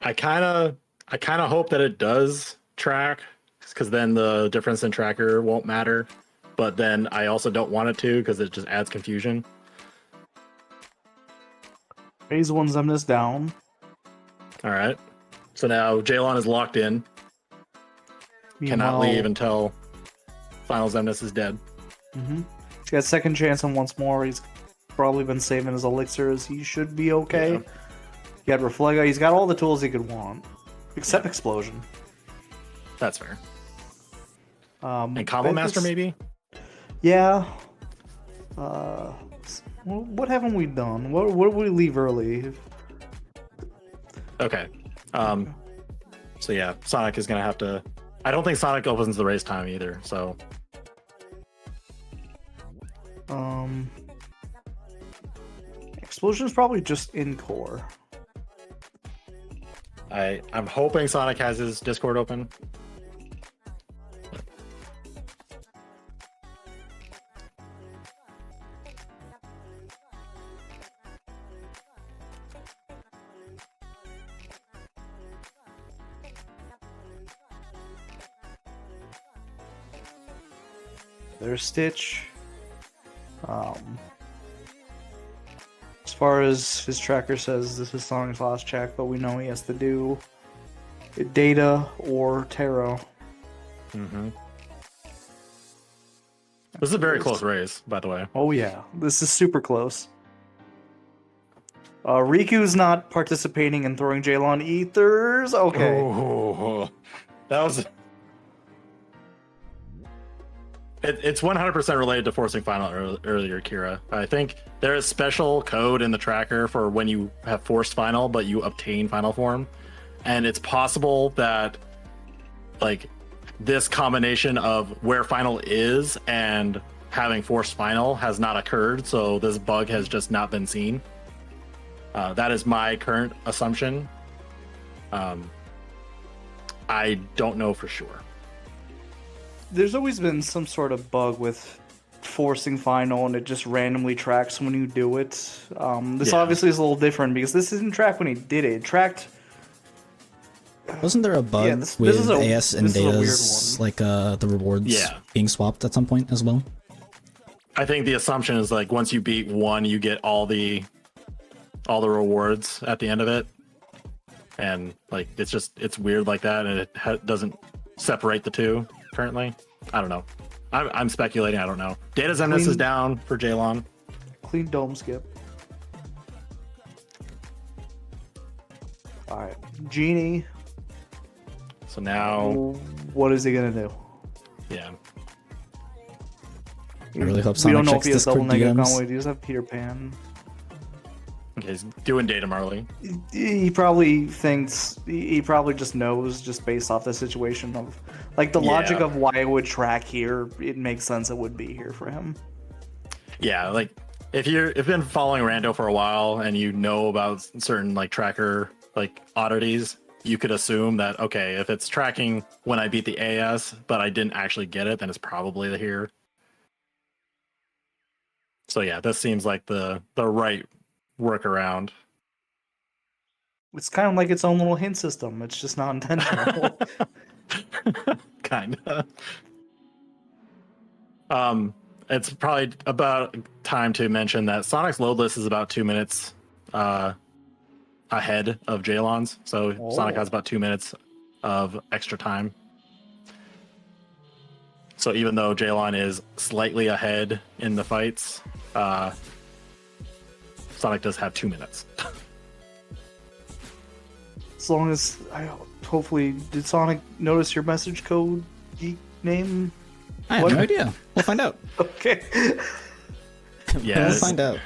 I kind of hope that it does track, because then the difference in tracker won't matter. But then I also don't want it to, because it just adds confusion. Phase 1 Xemnas down. All right. So now Jaylawn is locked in. Cannot Meanwhile- leave until Final Xemnas is dead. Mm-hmm. He's got second chance on once more. He's probably been saving his elixirs. He should be okay. Yeah. He got Reflega. He's got all the tools he could want, except Explosion. That's fair. And I Combo think Master, this- maybe? Yeah. What haven't we done? What did we leave early? Okay. So yeah, Sonic is going to have to... I don't think Sonic opens the race time either, so... Explosion's probably just in core. I'm hoping Sonic has his Discord open. There's Stitch. As far as his tracker says, this is Sonic's last check, but we know he has to do Data or Terra. Mm-hmm. This is a very close race, by the way. Oh yeah, this is super close. Riku's not participating in throwing Jaylawn ethers. Okay. Oh, that was... It's 100% related to forcing final earlier, Kira. I think there is special code in the tracker for when you have forced final, but you obtain final form. And it's possible that, like, this combination of where final is and having forced final has not occurred, so this bug has just not been seen. That is my current assumption. I don't know for sure. There's always been some sort of bug with forcing final, and it just randomly tracks when you do it. This Yeah. obviously is a little different because this didn't track when he did it. It tracked. Wasn't there a bug Yeah, this with is a- AS and this is a weird Data's, one. like the rewards Yeah. being swapped at some point as well? I think the assumption is like once you beat one, you get all the rewards at the end of it, and like it's weird like that, and it doesn't separate the two currently. I don't know. I'm speculating. I don't know. Data Xemnas is Clean- down for Jaylawn. Clean dome skip. Alright. Genie. So now, What is he going to do? yeah, I really hope We Sonic don't know if checks he has double Discord negative DMs. combo. He does have Peter Pan. Okay, he's doing data Marley. He probably thinks he probably just knows just based off the situation of like the logic Yeah. of why it would track here. It makes sense it would be here for him. Yeah, like if you've been following Rando for a while and you know about certain like tracker like oddities, you could assume that okay, if it's tracking when I beat the AS, but I didn't actually get it, then it's probably here. So yeah, this seems like the right workaround. It's kind of like its own little hint system. It's just not intentional. Kind of. It's probably about time to mention that Sonic's load list is about 2 minutes ahead of Jaylawn's. So Sonic has about 2 minutes of extra time. So even though Jaylawn is slightly ahead in the fights, Sonic does have 2 minutes. As long as hopefully, did Sonic notice your message code geek name? I have no idea. We'll find out. Okay. Yeah, We'll find out.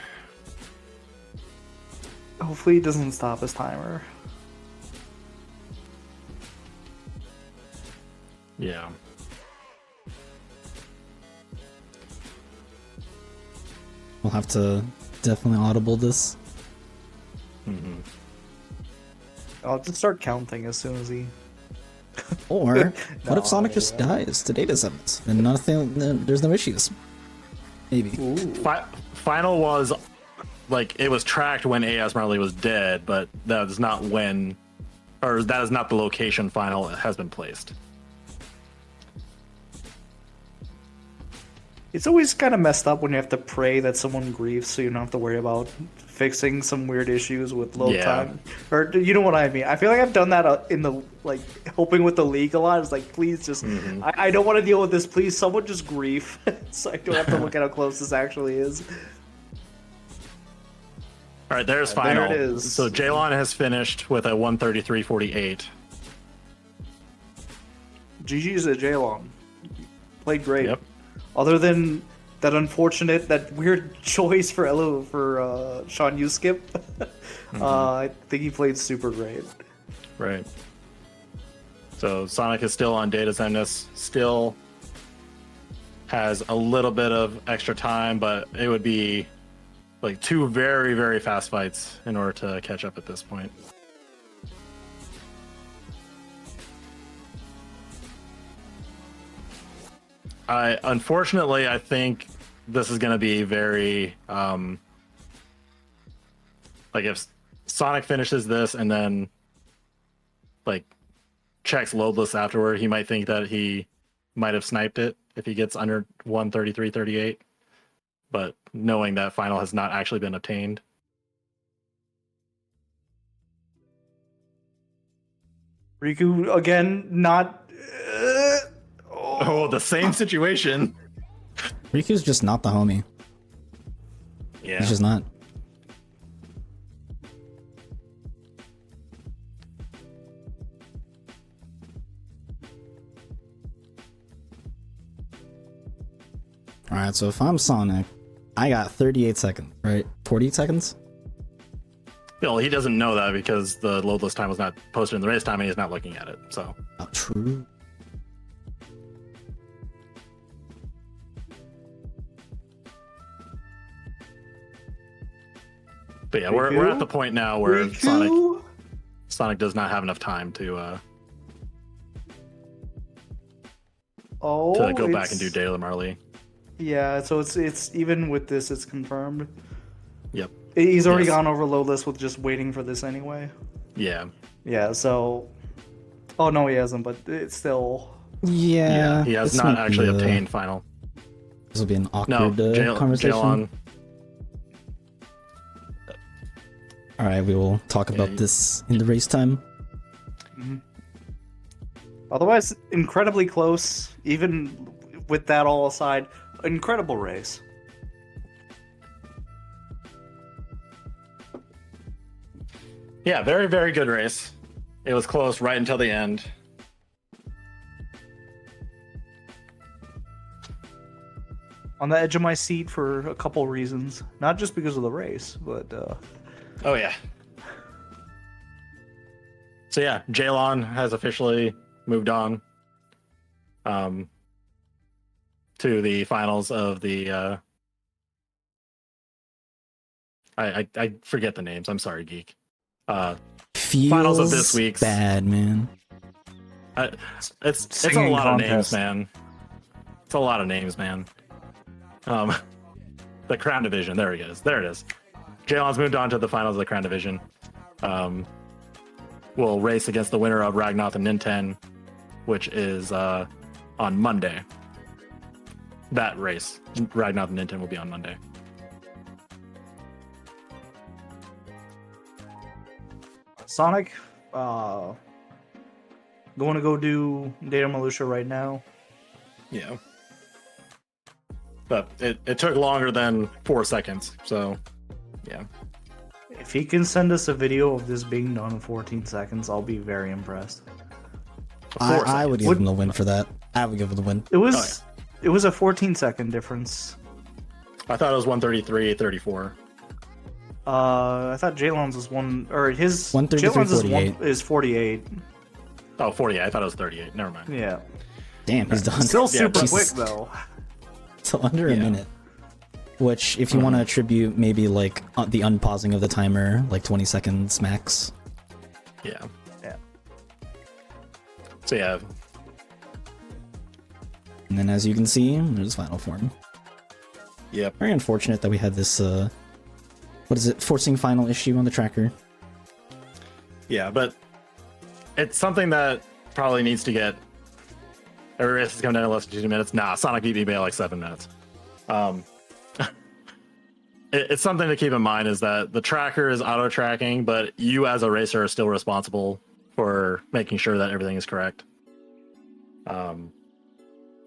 Hopefully, it doesn't stop his timer. yeah. We'll have to definitely audible this. I'll just start counting as soon as he. Or what if Sonic No, just dies to data summons? Then nothing. Then there's no issues. Maybe. Final was like it was tracked when AS Marley was dead, but that is not when, or that is not the location Final has been placed. It's always kind of messed up when you have to pray that someone grieves, so you don't have to worry about fixing some weird issues with load Yeah. time. Or you know what I mean? I feel like I've done that in the like helping with the league a lot. It's like, please just, I don't want to deal with this. Please, someone just grief, so I don't have to look at how close this actually is. All right, there's There Final. it is. So Jaylawn has finished with a 133.48. GG's at Jaylawn. Played great. Yep. Other than that weird choice for Sean Uskip, I think he played super great. Right. So Sonic is still on data Zenus, still has a little bit of extra time, but it would be like 2 very, very fast fights in order to catch up at this point. Unfortunately, I think this is going to be very like if Sonic finishes this and then like checks loadless afterward, he might think that he might have sniped it if he gets under 133.38. But knowing that Final has not actually been obtained. Riku again, not. Oh, the same situation. Riku's just not the homie. Yeah. He's just not. Alright, so if I'm Sonic, I got 38 seconds, right? 40 seconds? Well, he doesn't know that because the loadless time was not posted in the race time and he's not looking at it. So Oh, true. but yeah, we're at the point now where Riku? Sonic does not have enough time to go back and do Dale Marley. Yeah, so it's even with this, it's confirmed. Yep. He's already Yes. gone over loadless with just waiting for this anyway. Yeah. Yeah, so. Oh no, he hasn't, but it's still. Yeah. He has this not might be actually a- obtained Final. This will be an No, awkward conversation. Jaylawn. Alright, we will talk about Yeah. this in the race time. Otherwise, incredibly close. Even with that all aside, incredible race. Yeah, very, very good race. It was close right until the end. On the edge of my seat for a couple reasons. Not just because of the race, but Oh yeah. So yeah, Jaylawn has officially moved on to the finals of the I forget the names. I'm sorry, geek. Feels Finals of this week's bad, man. It's a Singing lot contest. of names, man. It's a lot of names, man. The Crown Division. There he is. There it is. Jaylawn's moved on to the finals of the Crown Division. We'll race against the winner of Ragnoth and Ninten, which is on Monday. That race, Ragnoth and Ninten, will be on Monday. Sonic, going to go do Data Militia right now. Yeah. But it took longer than 4 seconds, so yeah. If he can send us a video of this being done in 14 seconds, I'll be very impressed. I would give him the win for that. I would give him the win. It was a 14-second difference. I thought it was 133-34. I thought Jaylawn's was his 133, Jaylawn's 48. is 48. Oh, 48. I thought it was 38. Never mind. Yeah. Damn, he's done. Still super Jesus. quick though. So under a minute. Which, if you want to attribute maybe like the unpausing of the timer, like 20 seconds max. Yeah. Yeah. So yeah. And then as you can see, there's final form. Yep. Very unfortunate that we had this, what is it, forcing final issue on the tracker. Yeah, but it's something that probably needs to get. Every race is coming down to less than 2 minutes. Nah, Sonic beat me by like 7 minutes. It's something to keep in mind is that the tracker is auto tracking, but you as a racer are still responsible for making sure that everything is correct.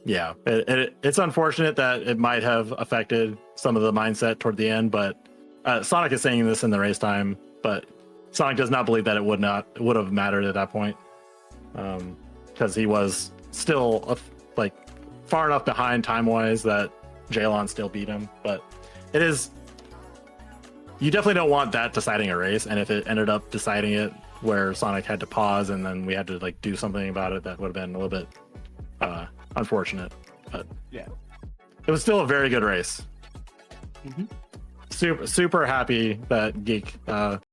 Yeah, it's unfortunate that it might have affected some of the mindset toward the end, but Sonic is saying this in the race time, but Sonic does not believe that it would have mattered at that point, because he was still like far enough behind time wise that Jaylawn still beat him. But it is, you definitely don't want that deciding a race, and if it ended up deciding it where Sonic had to pause and then we had to like do something about it, that would have been a little bit unfortunate. But Yeah. it was still a very good race. Super happy that Geek